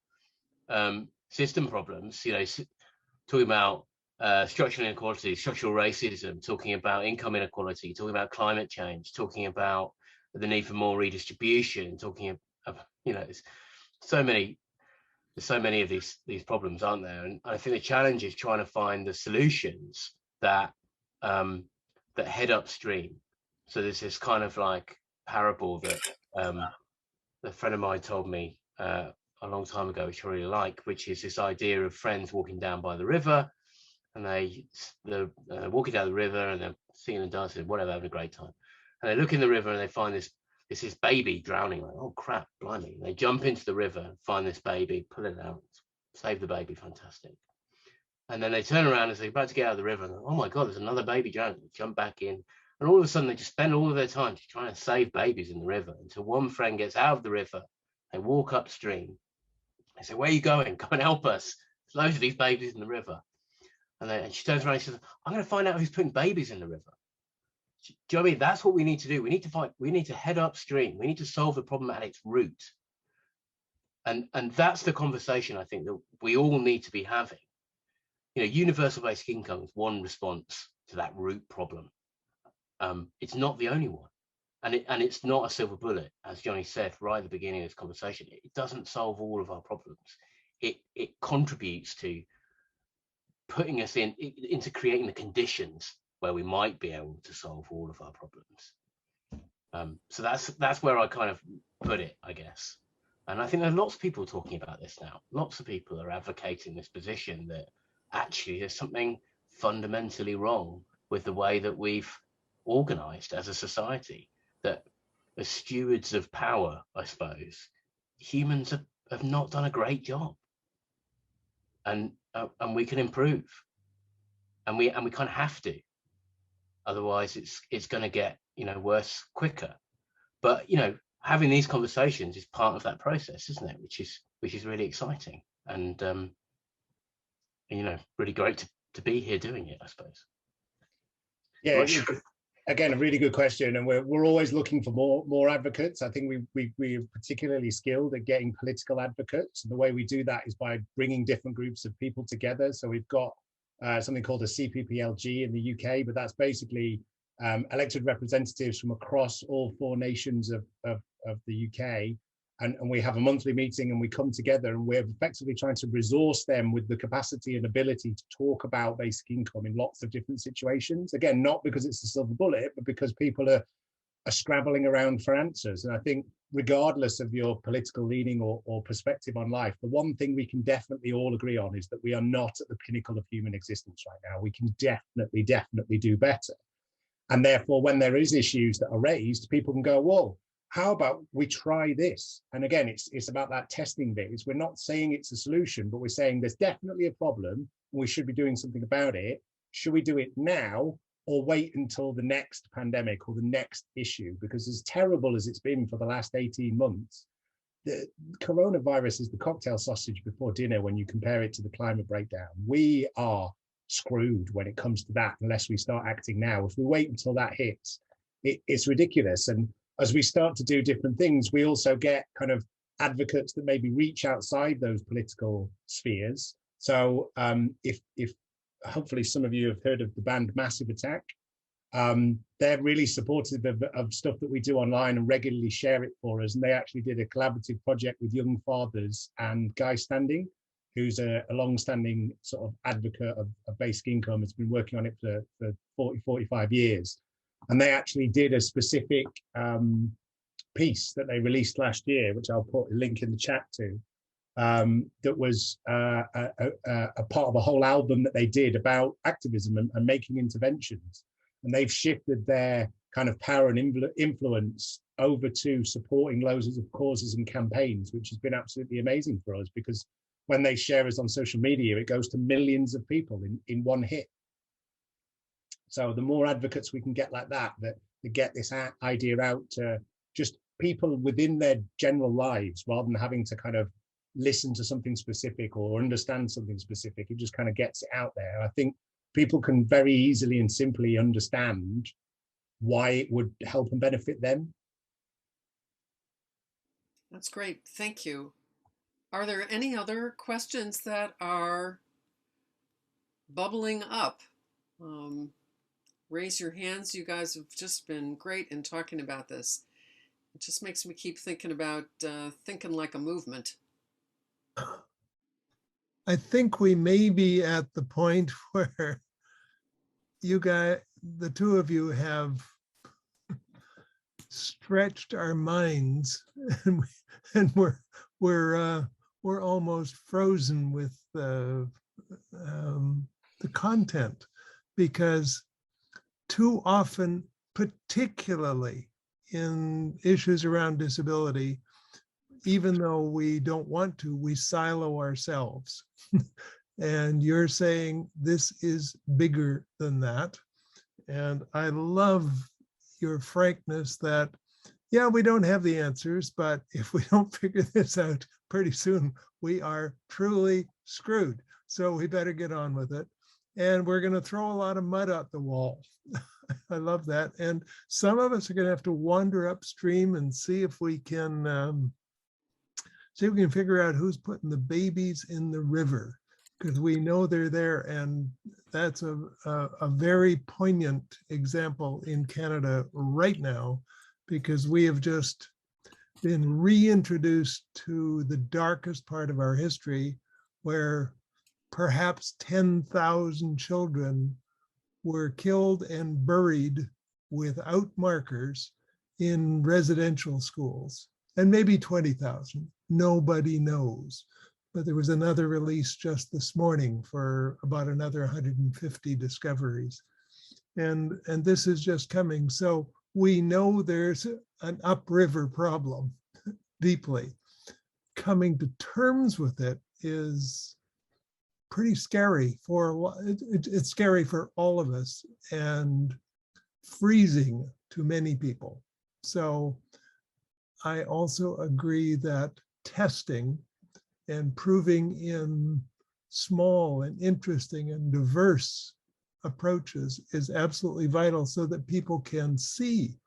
system problems, talking about structural inequality, structural racism, talking about income inequality, talking about climate change, talking about the need for more redistribution, talking about, there's so many of these problems, aren't there? And I think the challenge is trying to find the solutions that head upstream. So there's this kind of like parable that a friend of mine told me a long time ago, which I really like, which is this idea of friends walking down by the river, and they're walking down the river and they're singing and dancing, whatever, having a great time. And they look in the river and they find this baby drowning. Like, oh crap, blimey! And they jump into the river, find this baby, pull it out, save the baby, fantastic. And then they turn around as they're about to get out of the river, and oh my God, there's another baby drowning. They jump back in, and all of a sudden they just spend all of their time just trying to save babies in the river until one friend gets out of the river. They walk upstream. They say, "Where are you going? Come and help us. There's loads of these babies in the river." And she turns around and says, "I'm going to find out who's putting babies in the river." Do you know what I mean? That's what we need to do. We need to head upstream. We need to solve the problem at its root. And that's the conversation I think that we all need to be having. You know, universal basic income is one response to that root problem. It's not the only one. And it's not a silver bullet, as Johnny said right at the beginning of this conversation. It doesn't solve all of our problems. It contributes to putting us into creating the conditions where we might be able to solve all of our problems. So that's where I kind of put it, I guess. And I think there are lots of people talking about this now. Lots of people are advocating this position that actually there's something fundamentally wrong with the way that we've organized as a society, that as stewards of power, I suppose, humans have not done a great job. And we can improve. And we kind of have to. Otherwise it's going to get, you know, worse quicker. But, you know, having these conversations is part of that process, isn't it? Which is really exciting and you know, really great to be here doing it, I suppose. Yeah, again, a really good question, and we're always looking for more advocates. I think we're particularly skilled at getting political advocates, and the way we do that is by bringing different groups of people together. So we've got something called a CPPLG in the UK, but that's basically elected representatives from across all 4 nations of the UK. And we have a monthly meeting and we come together and we're effectively trying to resource them with the capacity and ability to talk about basic income in lots of different situations. Again, not because it's a silver bullet, but because people are scrabbling around for answers. And I think regardless of your political leaning or perspective on life, the one thing we can definitely all agree on is that we are not at the pinnacle of human existence right now. We can definitely do better. And therefore, when there is issues that are raised, people can go, well, how about we try this? And again, it's about that testing bit. We're not saying it's a solution, but we're saying there's definitely a problem and we should be doing something about it. Should we do it now or wait until the next pandemic or the next issue? Because as terrible as it's been for the last 18 months, the coronavirus is the cocktail sausage before dinner when you compare it to the climate breakdown. We are screwed when it comes to that unless we start acting now. If we wait until that hits, it's ridiculous. And as we start to do different things, we also get kind of advocates that maybe reach outside those political spheres. So if hopefully some of you have heard of the band Massive Attack, they're really supportive of stuff that we do online and regularly share it for us. And they actually did a collaborative project with Young Fathers and Guy Standing, who's a long-standing sort of advocate of basic income, has been working on it for 45 years. And they actually did a specific piece that they released last year, which I'll put a link in the chat to, that was a part of a whole album that they did about activism and making interventions. And they've shifted their kind of power and influence over to supporting loads of causes and campaigns, which has been absolutely amazing for us, because when they share us on social media, it goes to millions of people in one hit. So the more advocates we can get like that get this idea out to just people within their general lives, rather than having to kind of listen to something specific or understand something specific, it just kind of gets it out there. I think people can very easily and simply understand why it would help and benefit them. That's great. Thank you. Are there any other questions that are bubbling up? Raise your hands. You guys have just been great in talking about this. It just makes me keep thinking about thinking like a movement. I think we may be at the point where you guys, the two of you, have stretched our minds, and we're almost frozen with the content, because too often, particularly in issues around disability, even though we don't want to, we silo ourselves. And you're saying this is bigger than that. And I love your frankness that, yeah, we don't have the answers, but if we don't figure this out pretty soon, we are truly screwed. So we better get on with it. And we're going to throw a lot of mud at the wall. I love that. And some of us are going to have to wander upstream and see if we can figure out who's putting the babies in the river, because we know they're there. And that's a very poignant example in Canada right now, because we have just been reintroduced to the darkest part of our history, where perhaps 10,000 children were killed and buried without markers in residential schools, and maybe 20,000. Nobody knows. But there was another release just this morning for about another 150 discoveries. And this is just coming. So we know there's an upriver problem deeply. Coming to terms with it is pretty scary it's scary for all of us, and freezing to many people. So I also agree that testing and proving in small and interesting and diverse approaches is absolutely vital, so that people can see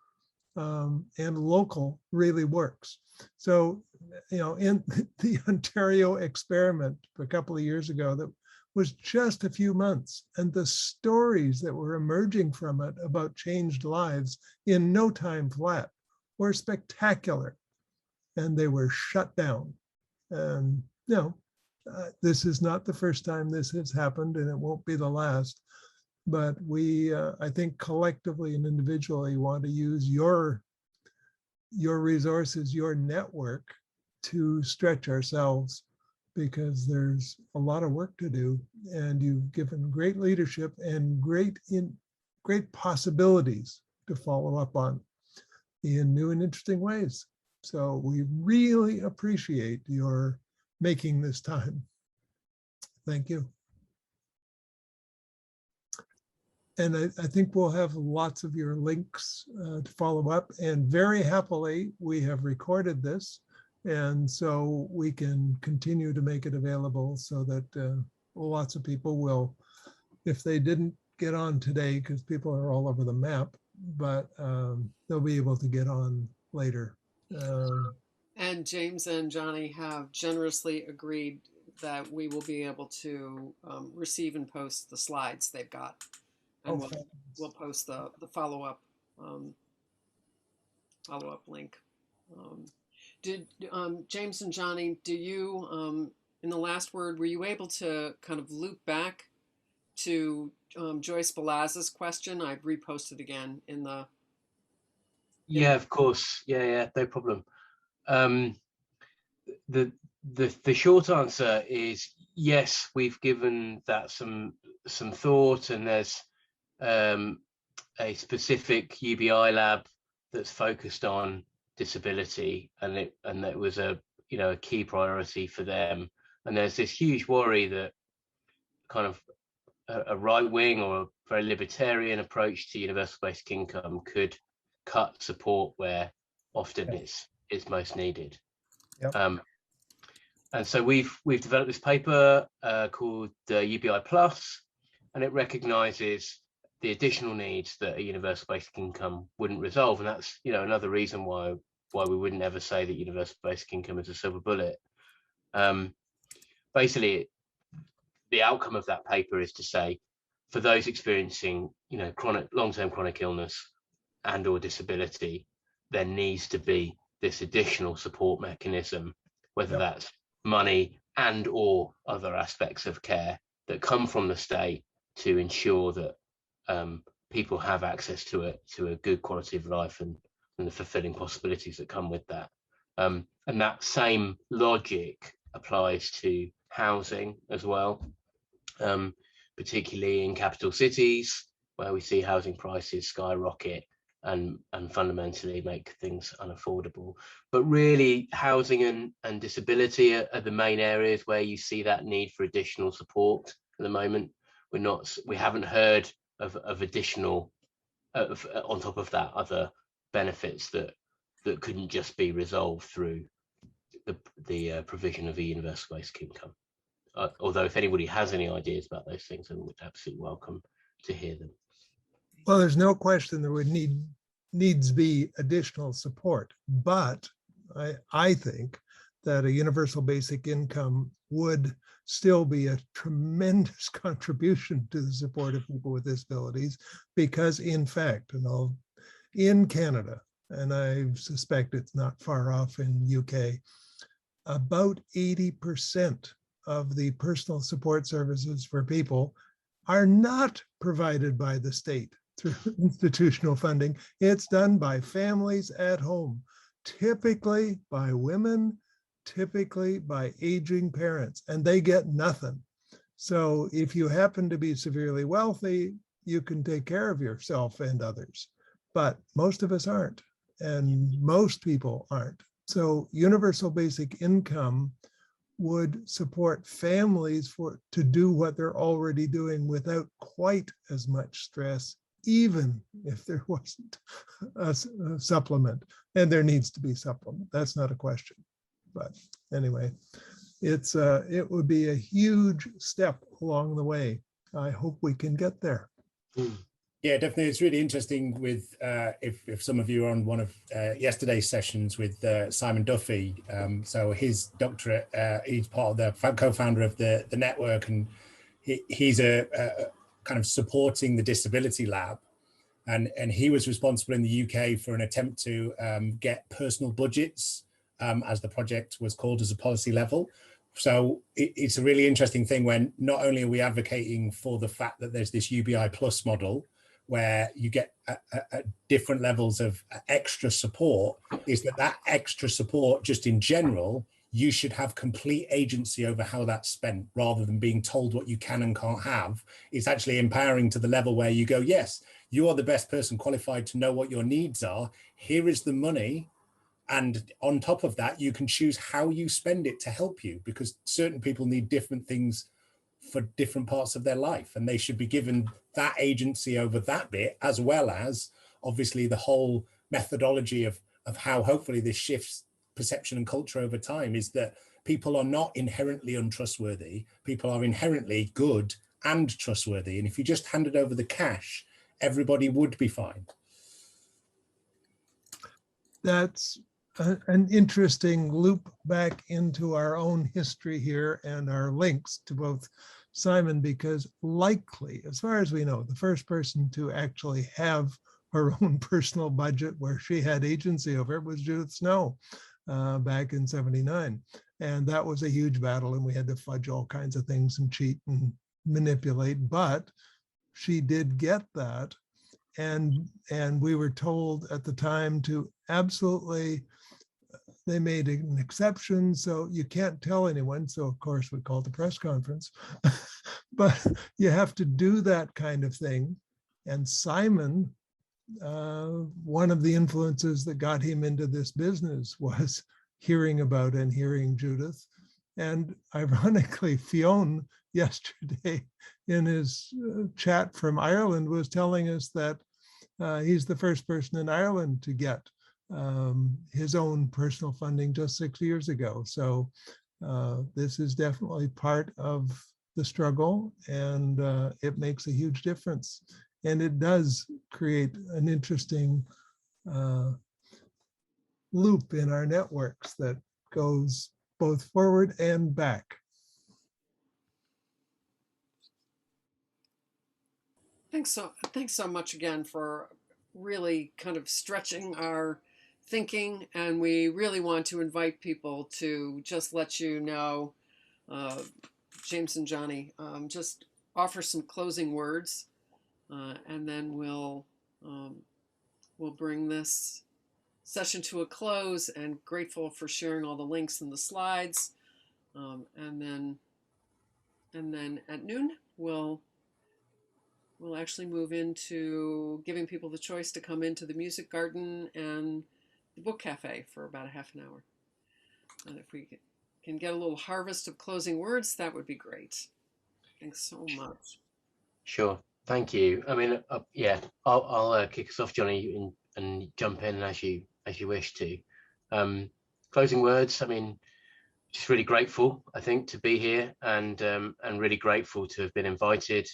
and local really works. So, in the Ontario experiment a couple of years ago, that was just a few months, and the stories that were emerging from it about changed lives in no time flat were spectacular, and they were shut down. And this is not the first time this has happened, and it won't be the last. But we, I think, collectively and individually want to use your resources, your network, to stretch ourselves, because there's a lot of work to do, and you've given great leadership and great possibilities to follow up on in new and interesting ways. So we really appreciate your making this time. Thank you. And I think we'll have lots of your links to follow up. And very happily, we have recorded this. And so we can continue to make it available, so that lots of people will, if they didn't get on today, because people are all over the map, but they'll be able to get on later. And James and Johnny have generously agreed that we will be able to receive and post the slides they've got. And we'll post the follow-up link. Did James and Johnny, do you, in the last word, were you able to kind of loop back to Joyce Balaz's question? I've reposted again in the... Yeah, of course. Yeah, no problem. The short answer is yes, we've given that some thought, and there's a specific UBI lab that's focused on disability, and that was a key priority for them. And there's this huge worry that kind of a right wing or a very libertarian approach to universal basic income could cut support where often it's most needed. Yep. And so we've developed this paper called UBI Plus, and it recognizes the additional needs that a universal basic income wouldn't resolve. And that's another reason why we wouldn't ever say that universal basic income is a silver bullet. Basically, the outcome of that paper is to say, for those experiencing long-term chronic illness and or disability, there needs to be this additional support mechanism, whether that's money and or other aspects of care that come from the state, to ensure that people have access to a good quality of life and the fulfilling possibilities that come with that. And that same logic applies to housing as well. particularly in capital cities where we see housing prices skyrocket and fundamentally make things unaffordable. But really, housing and disability are the main areas where you see that need for additional support at the moment. We haven't heard of additional on top of that other benefits that couldn't just be resolved through the provision of a universal basic income. Although if anybody has any ideas about those things, then we're absolutely welcome to hear them. Well, there's no question there would needs be additional support, but I think that a universal basic income would still be a tremendous contribution to the support of people with disabilities, because in fact, in Canada, and I suspect it's not far off in UK, about 80% of the personal support services for people are not provided by the state through institutional funding. It's done by families at home, typically by women, typically by aging parents, and they get nothing. So if you happen to be severely wealthy, you can take care of yourself and others, but most of us aren't, and most people aren't. So universal basic income would support families to do what they're already doing without quite as much stress, even if there wasn't a supplement. And there needs to be supplement. That's not a question. But anyway, it would be a huge step along the way. I hope we can get there. Yeah, definitely. It's really interesting with if some of you are on one of yesterday's sessions with Simon Duffy. So his doctorate, he's part of the co-founder of the network, and he's a kind of supporting the disability lab. And he was responsible in the UK for an attempt to get personal budgets, as the project was called, as a policy level. So it's a really interesting thing when not only are we advocating for the fact that there's this UBI plus model, where you get different levels of extra support, is that extra support just in general, you should have complete agency over how that's spent rather than being told what you can and can't have. It's actually empowering to the level where you go, yes, you are the best person qualified to know what your needs are. Here is the money. And on top of that, you can choose how you spend it to help you, because certain people need different things for different parts of their life, and they should be given that agency over that bit, as well as obviously the whole methodology of how hopefully this shifts perception and culture over time, is that people are not inherently untrustworthy. People are inherently good and trustworthy. And if you just handed over the cash, everybody would be fine. That's an interesting loop back into our own history here and our links to both Simon, because likely, as far as we know, the first person to actually have her own personal budget where she had agency over it was Judith Snow back in '79. And that was a huge battle, and we had to fudge all kinds of things and cheat and manipulate, but she did get that. And we were told at the time to absolutely, they made an exception, so you can't tell anyone. So of course we called the press conference, but you have to do that kind of thing. And Simon, one of the influences that got him into this business was hearing about and hearing Judith. And ironically, Fionn yesterday in his chat from Ireland was telling us that he's the first person in Ireland to get his own personal funding just 6 years ago. So this is definitely part of the struggle, and it makes a huge difference. And it does create an interesting loop in our networks that goes both forward and back. Thanks so much again for really kind of stretching our thinking, and we really want to invite people to just let you know, James and Johnny, just offer some closing words, and then we'll bring this session to a close, and grateful for sharing all the links and the slides, and then at noon we'll we'll actually move into giving people the choice to come into the music garden and the book cafe for about a half an hour. And if we can get a little harvest of closing words, that would be great. Thanks so much. Sure. Thank you. I mean, yeah, I'll kick us off, Johnny, and jump in as you wish to. Closing words. I mean, just really grateful, I think, to be here, and really grateful to have been invited,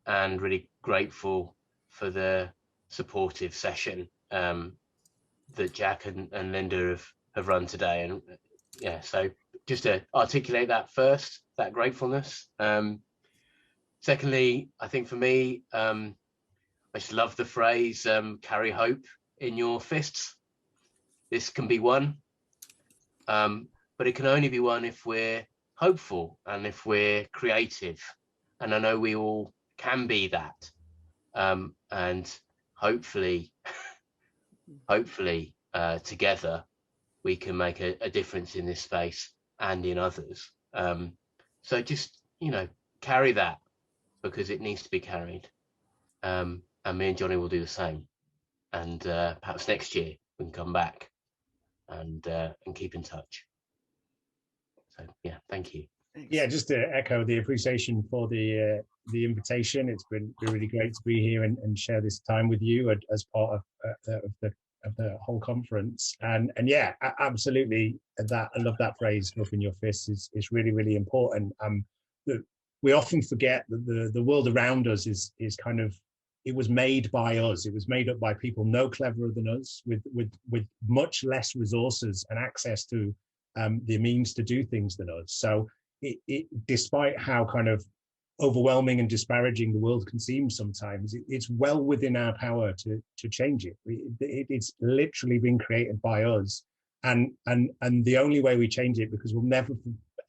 and really grateful for the supportive session that Jack and Linda have run today. And yeah, so just to articulate that first, that gratefulness. Secondly, I think for me, I just love the phrase, carry hope in your fists. This can be won, but it can only be won if we're hopeful and if we're creative. And I know we all can be that. And hopefully, together, we can make a difference in this space and in others. So just, carry that, because it needs to be carried. And me and Johnny will do the same. And perhaps next year we can come back and keep in touch. So yeah, thank you. Thanks. Yeah, just to echo the appreciation for the invitation. It's been really great to be here and share this time with you as part of the whole conference. And yeah, absolutely. That I love that phrase. "Open your fists" is really important. We often forget that the world around us is kind of, it was made by us. It was made up by people no cleverer than us, with much less resources and access to the means to do things than us. So despite how kind of overwhelming and disparaging the world can seem sometimes, it's well within our power to change it. It's literally been created by us, and the only way we change it, because we'll never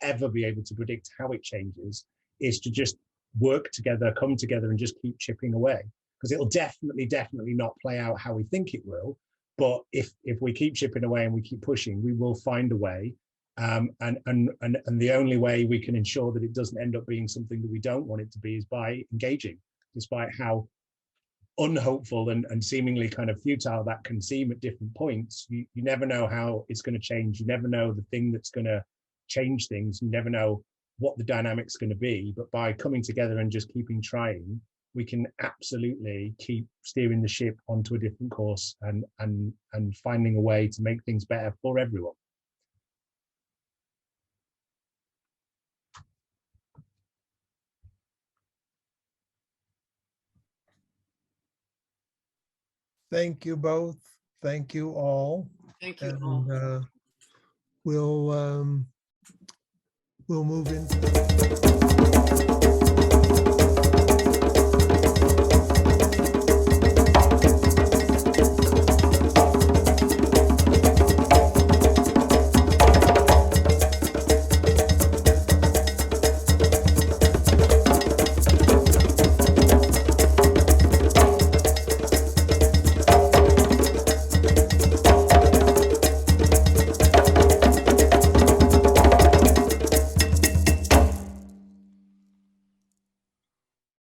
ever be able to predict how it changes, is to just work together, come together, and just keep chipping away. Because it'll definitely not play out how we think it will, but if we keep chipping away and we keep pushing, we will find a way. And the only way we can ensure that it doesn't end up being something that we don't want it to be is by engaging, despite how unhopeful and seemingly kind of futile that can seem at different points. You never know how it's going to change. You never know the thing that's going to change things. You never know what the dynamic's going to be. But by coming together and just keeping trying, we can absolutely keep steering the ship onto a different course and finding a way to make things better for everyone. Thank you both. Thank you all. Thank you And all. we'll move into